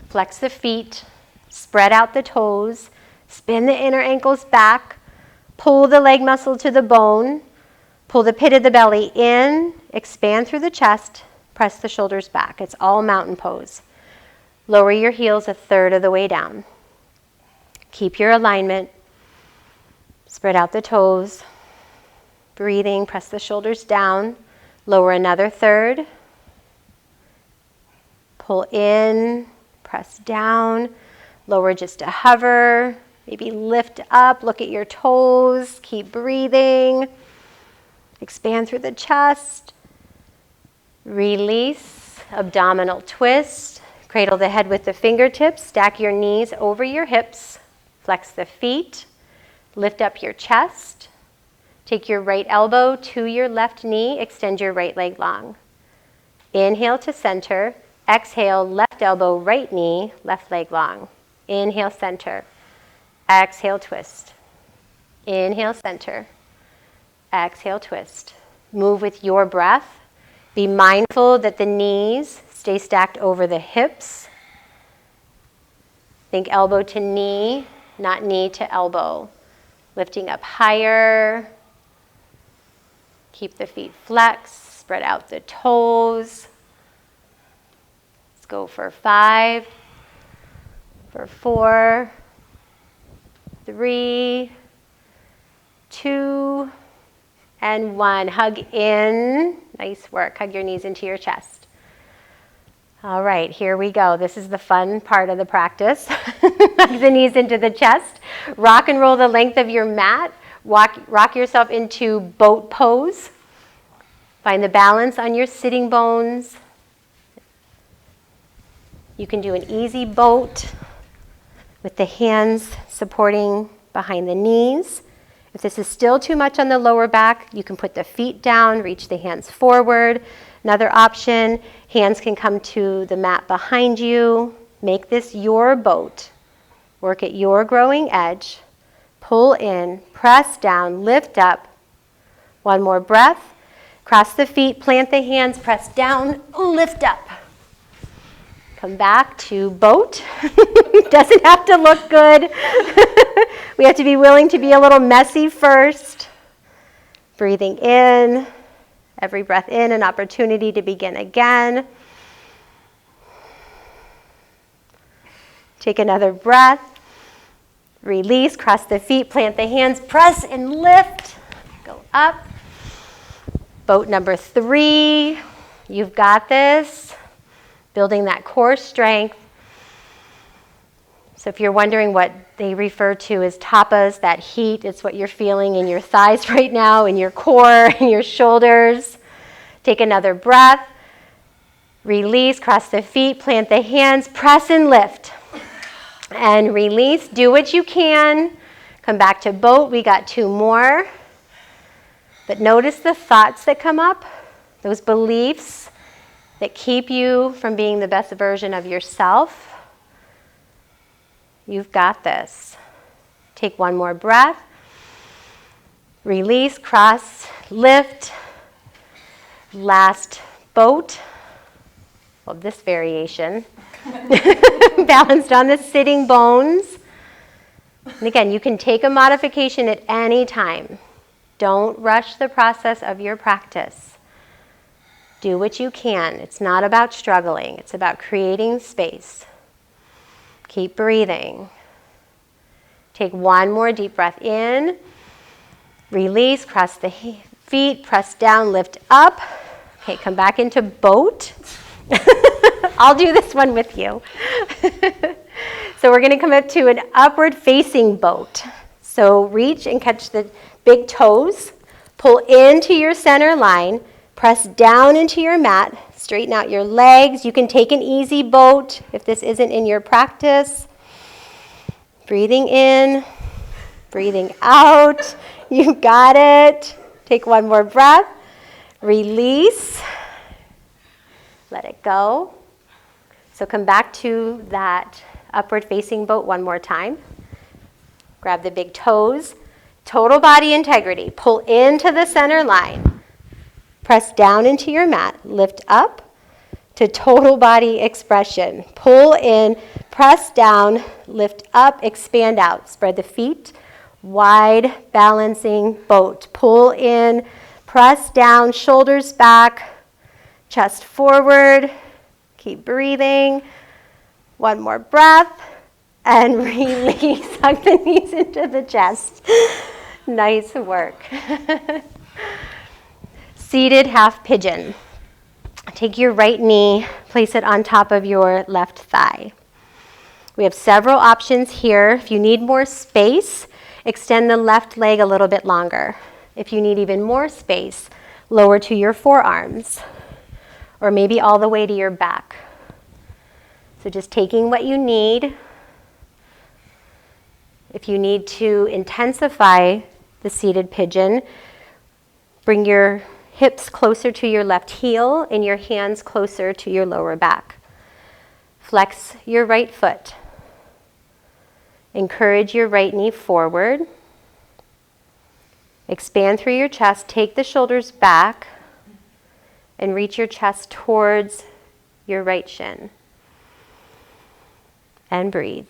Flex the feet, spread out the toes, spin the inner ankles back, pull the leg muscle to the bone, pull the pit of the belly in, expand through the chest, press the shoulders back. It's all mountain pose. Lower your heels a third of the way down. Keep your alignment. Spread out the toes. Breathing, press the shoulders down. Lower another third. Pull in, press down. Lower just to hover. Maybe lift up, look at your toes. Keep breathing. Expand through the chest. Release, abdominal twist. Cradle the head with the fingertips. Stack your knees over your hips. Flex the feet. Lift up your chest. Take your right elbow to your left knee. Extend your right leg long. Inhale to center. Exhale, left elbow, right knee, left leg long. Inhale, center. Exhale, twist. Inhale, center. Exhale, twist. Move with your breath. Be mindful that the knees stay stacked over the hips. Think elbow to knee, not knee to elbow. Lifting up higher. Keep the feet flexed. Spread out the toes. Let's go for 5, for 4, 3, 2, and 1. Hug in. Nice work. Hug your knees into your chest. All right, here we go. This is the fun part of the practice. Hug the knees into the chest. Rock and roll the length of your mat. Rock yourself into boat pose. Find the balance on your sitting bones. You can do an easy boat with the hands supporting behind the knees. If this is still too much on the lower back, you can put the feet down, reach the hands forward. Another option, hands can come to the mat behind you. Make this your boat. Work at your growing edge. Pull in, press down, lift up. One more breath. Cross the feet, plant the hands, press down, lift up. Come back to boat. Doesn't have to look good. We have to be willing to be a little messy first. Breathing in. Every breath in, an opportunity to begin again. Take another breath. Release, cross the feet, plant the hands, press and lift. Go up. Boat number 3. You've got this. Building that core strength. So if you're wondering what they refer to as tapas, that heat, it's what you're feeling in your thighs right now, in your core, in your shoulders. Take another breath. Release, cross the feet, plant the hands, press and lift. And release, do what you can. Come back to boat, we got 2 more. But notice the thoughts that come up, those beliefs that keep you from being the best version of yourself. You've got this. Take one more breath. Release, cross, lift. Last boat. Well, this variation. Balanced on the sitting bones. And again, you can take a modification at any time. Don't rush the process of your practice. Do what you can. It's not about struggling. It's about creating space. Keep breathing. Take one more deep breath in. Release, cross the feet, press down, lift up. Okay, come back into boat. I'll do this one with you. So we're going to come up to an upward facing boat. So reach and catch the big toes. Pull into your center line. Press down into your mat. Straighten out your legs. You can take an easy boat if this isn't in your practice. Breathing in, breathing out. You got it. Take one more breath. Release. Let it go. So come back to that upward facing boat one more time. Grab the big toes. Total body integrity. Pull into the center line. Press down into your mat. Lift up to total body expression. Pull in, press down, lift up, expand out. Spread the feet. Wide balancing boat. Pull in, press down, shoulders back, chest forward. Keep breathing. One more breath. And release. Hug the knees into the chest. Nice work. Seated half pigeon. Take your right knee, place it on top of your left thigh. We have several options here. If you need more space, extend the left leg a little bit longer. If you need even more space, lower to your forearms, or maybe all the way to your back. So just taking what you need. If you need to intensify the seated pigeon, bring your hips closer to your left heel and your hands closer to your lower back. Flex your right foot. Encourage your right knee forward. Expand through your chest. Take the shoulders back and reach your chest towards your right shin. And breathe.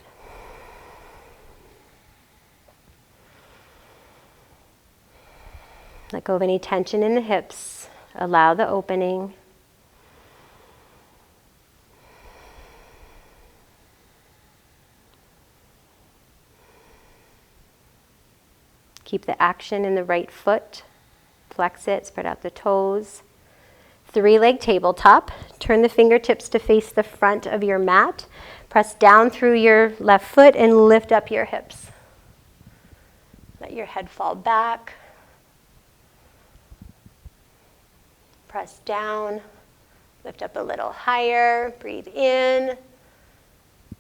Let go of any tension in the hips. Allow the opening. Keep the action in the right foot. Flex it, spread out the toes. 3-leg tabletop. Turn the fingertips to face the front of your mat. Press down through your left foot and lift up your hips. Let your head fall back. Press down, lift up a little higher, breathe in,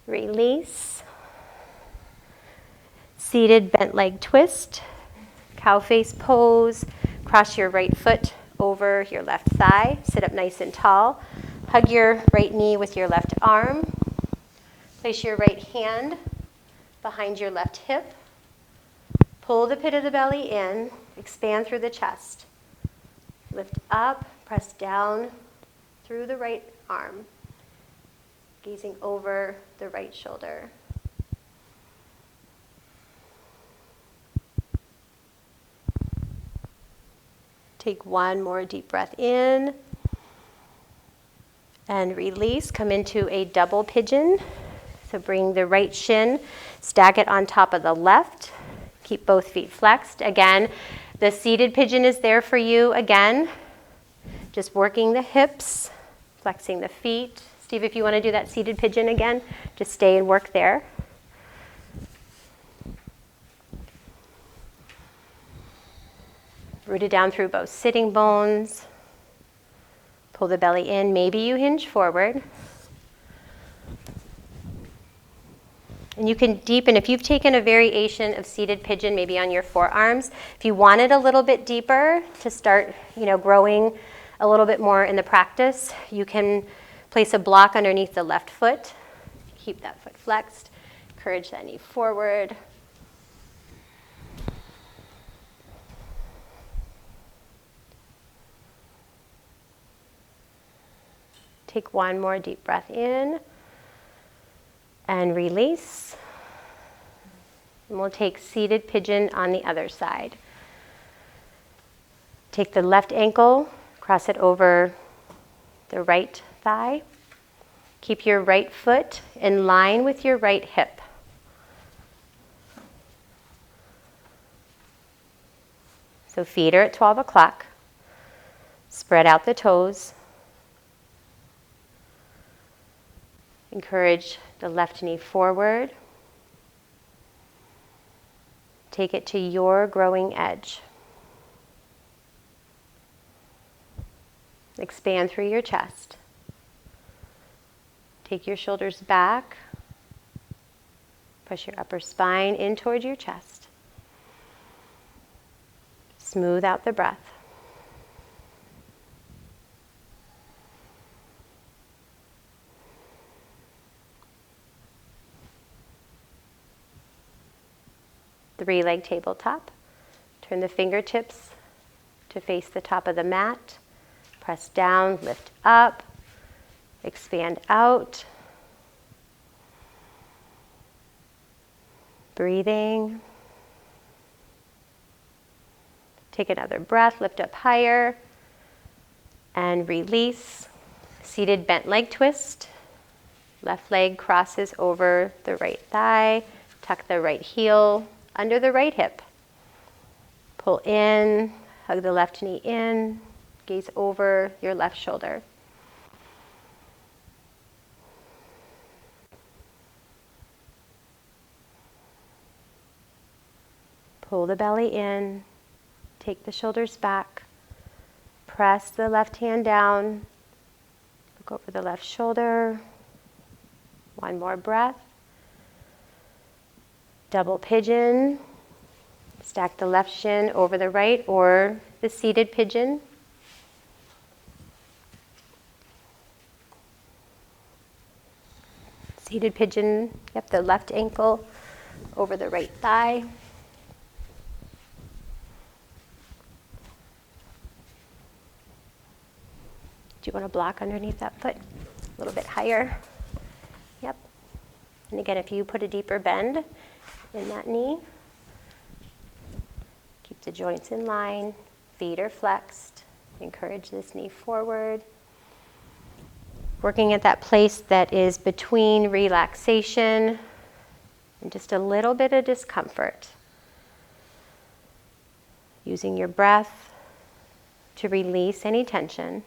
release. Seated bent leg twist, cow face pose. Cross your right foot over your left thigh, sit up nice and tall. Hug your right knee with your left arm. Place your right hand behind your left hip. Pull the pit of the belly in, expand through the chest. Lift up, press down through the right arm, gazing over the right shoulder. Take one more deep breath in and release. Come into a double pigeon. So bring the right shin, stack it on top of the left. Keep both feet flexed. Again, the seated pigeon is there for you again. Just working the hips, flexing the feet. Steve, if you want to do that seated pigeon again, just stay and work there. Root it down through both sitting bones. Pull the belly in. Maybe you hinge forward. And you can deepen, if you've taken a variation of seated pigeon, maybe on your forearms, if you want it a little bit deeper to start, growing a little bit more in the practice, you can place a block underneath the left foot. Keep that foot flexed. Encourage that knee forward. Take one more deep breath in and release. And we'll take seated pigeon on the other side. Take the left ankle, cross it over the right thigh. Keep your right foot in line with your right hip. So feet are at 12 o'clock. Spread out the toes. Encourage the left knee forward. Take it to your growing edge. Expand through your chest. Take your shoulders back. Push your upper spine in towards your chest. Smooth out the breath. Three-leg tabletop. Turn the fingertips to face the top of the mat. Press down, lift up, expand out. Breathing. Take another breath, lift up higher, and release. Seated bent leg twist. Left leg crosses over the right thigh. Tuck the right heel under the right hip. Pull in, hug the left knee in, gaze over your left shoulder. Pull the belly in, take the shoulders back, press the left hand down, look over the left shoulder. One more breath. Double pigeon. Stack the left shin over the right or the seated pigeon. Seated pigeon, the left ankle over the right thigh. Do you want to block underneath that foot? A little bit higher. Yep. And again, if you put a deeper bend in that knee, keep the joints in line, feet are flexed. Encourage this knee forward. Working at that place that is between relaxation and just a little bit of discomfort. Using your breath to release any tension.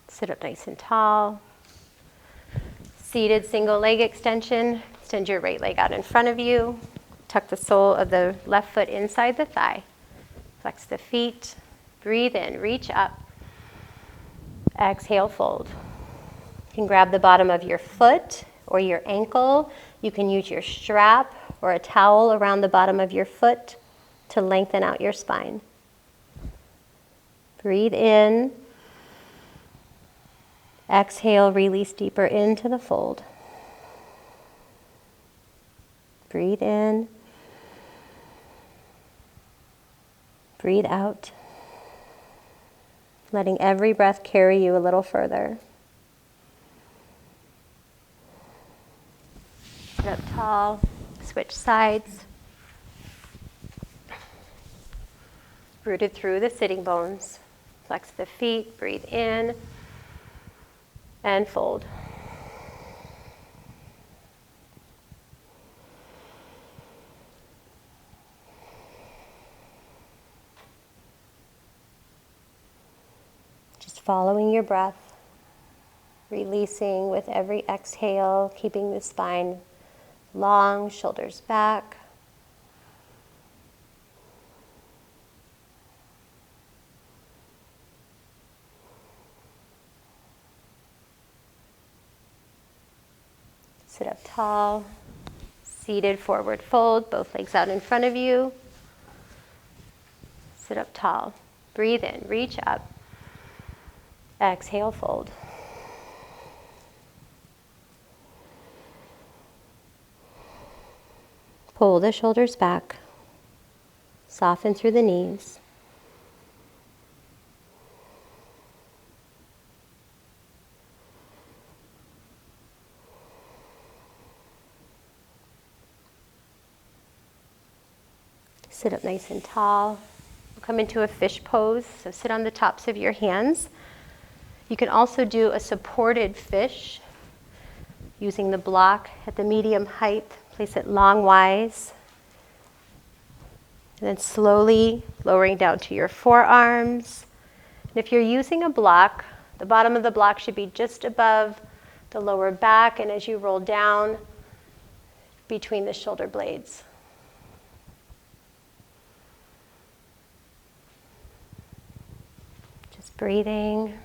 Sit up nice and tall. Seated single leg extension. Extend your right leg out in front of you. Tuck the sole of the left foot inside the thigh. Flex the feet. Breathe in, reach up. Exhale, fold. You can grab the bottom of your foot or your ankle. You can use your strap or a towel around the bottom of your foot to lengthen out your spine. Breathe in. Exhale, release deeper into the fold. Breathe in. Breathe out. Letting every breath carry you a little further. Sit up tall, switch sides. Rooted through the sitting bones. Flex the feet, breathe in, and fold. Just following your breath, releasing with every exhale, keeping the spine long, shoulders back. Sit up tall, seated forward fold, both legs out in front of you. Sit up tall, breathe in, reach up. Exhale, fold. Pull the shoulders back, soften through the knees. Sit up nice and tall. We'll come into a fish pose, so sit on the tops of your hands. You can also do a supported fish using the block at the medium height. Place it longwise. And then slowly lowering down to your forearms. And if you're using a block, the bottom of the block should be just above the lower back, and as you roll down, between the shoulder blades. Just breathing.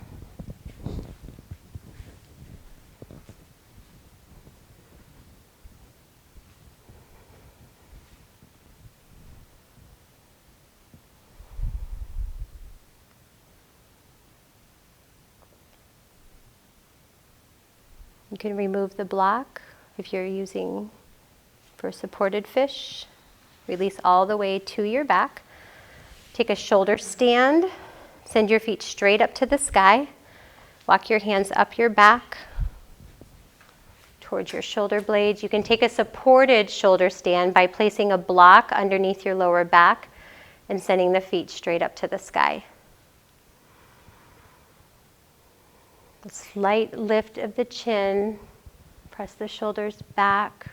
You can remove the block if you're using for supported fish. Release all the way to your back. Take a shoulder stand. Send your feet straight up to the sky. Walk your hands up your back towards your shoulder blades. You can take a supported shoulder stand by placing a block underneath your lower back and sending the feet straight up to the sky. A slight lift of the chin. Press the shoulders back.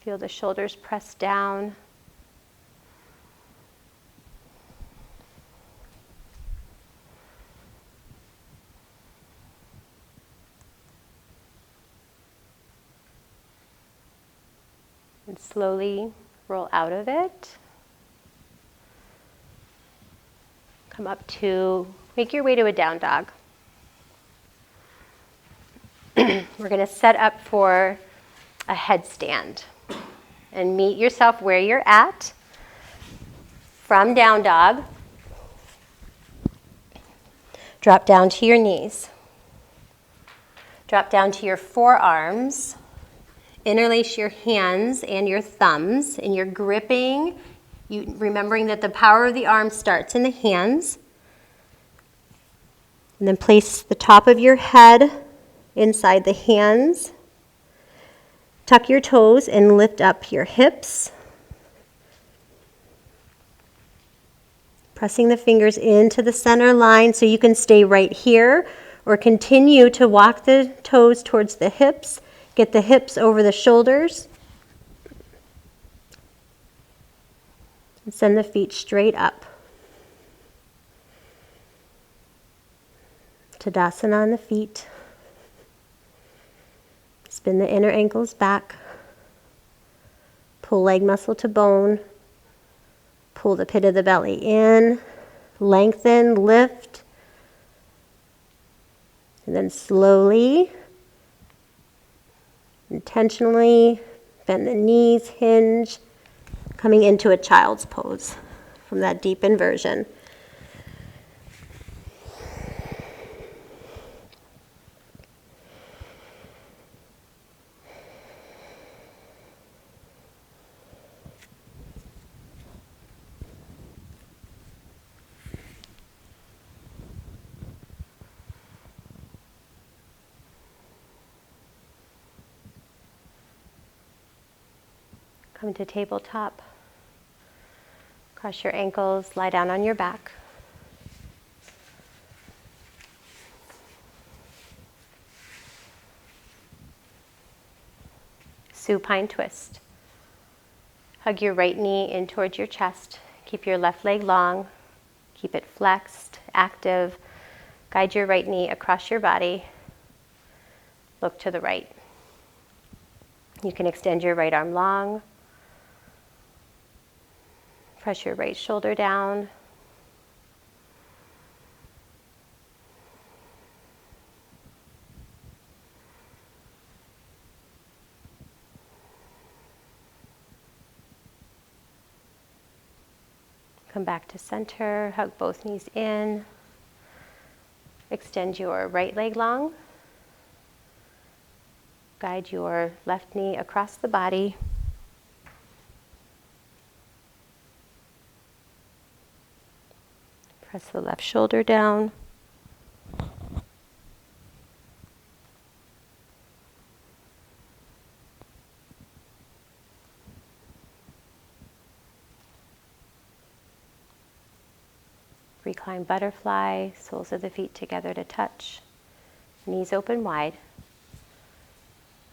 Feel the shoulders press down. And slowly roll out of it. Come up to, make your way to a down dog. We're going to set up for a headstand. And meet yourself where you're at. From down dog, drop down to your knees. Drop down to your forearms. Interlace your hands and your thumbs, and you're gripping, remembering that the power of the arm starts in the hands. And then place the top of your head inside the hands. Tuck your toes and lift up your hips. Pressing the fingers into the center line so you can stay right here or continue to walk the toes towards the hips. Get the hips over the shoulders. And send the feet straight up. Tadasana on the feet. Spin the inner ankles back. Pull leg muscle to bone. Pull the pit of the belly in. Lengthen, lift. And then slowly Intentionally bend the knees, hinge, coming into a child's pose from that deep inversion. Come to tabletop. Cross your ankles, lie down on your back. Supine twist. Hug your right knee in towards your chest. Keep your left leg long. Keep it flexed, active. Guide your right knee across your body. Look to the right. You can extend your right arm long. Press your right shoulder down. Come back to center, hug both knees in. Extend your right leg long. Guide your left knee across the body. Press the left shoulder down. Reclined butterfly, soles of the feet together to touch. Knees open wide.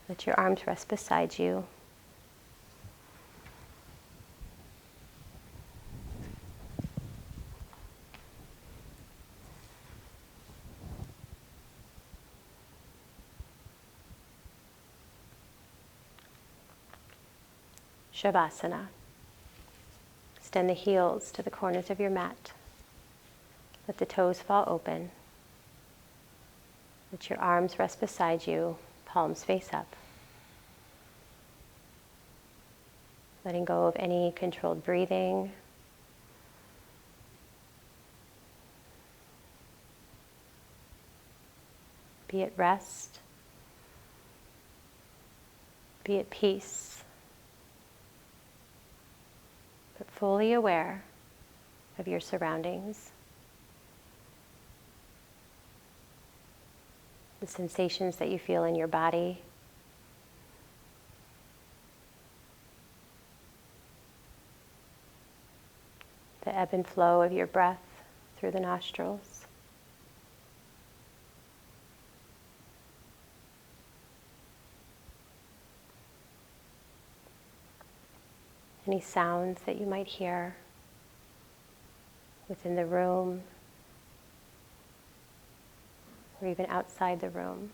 Let your arms rest beside you. Shavasana. Extend the heels to the corners of your mat. Let the toes fall open. Let your arms rest beside you, palms face up. Letting go of any controlled breathing. Be at rest. Be at peace. But fully aware of your surroundings. The sensations that you feel in your body. The ebb and flow of your breath through the nostrils. Any sounds that you might hear within the room, or even outside the room.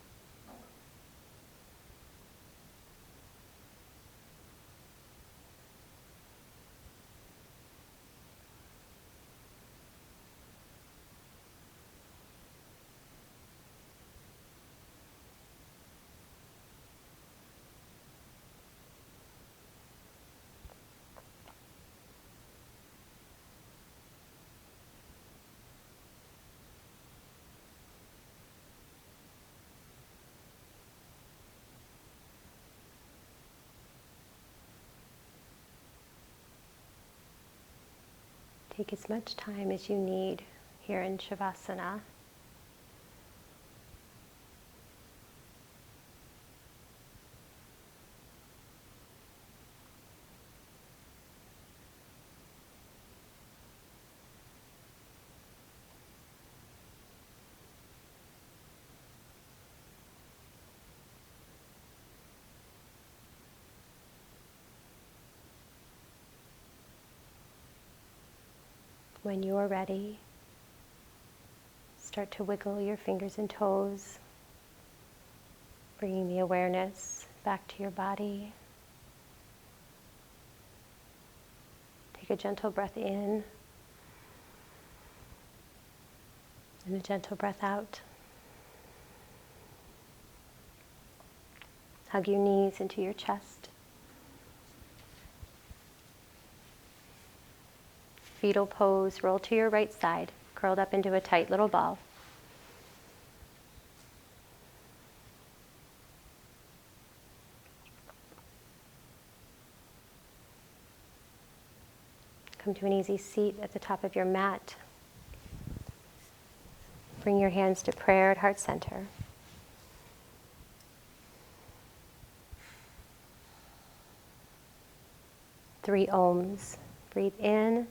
Take as much time as you need here in Shavasana. When you're ready, start to wiggle your fingers and toes, bringing the awareness back to your body. Take a gentle breath in and a gentle breath out. Hug your knees into your chest. Fetal pose, roll to your right side, curled up into a tight little ball. Come to an easy seat at the top of your mat. Bring your hands to prayer at heart center. Three ohms. Breathe in.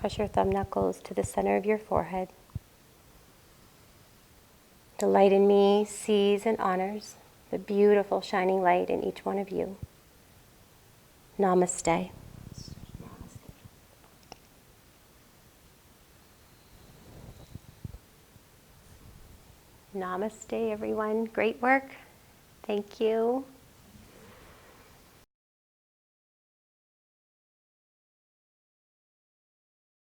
Press your thumb knuckles to the center of your forehead. The light in me sees and honors the beautiful shining light in each one of you. Namaste. Namaste, everyone. Great work. Thank you.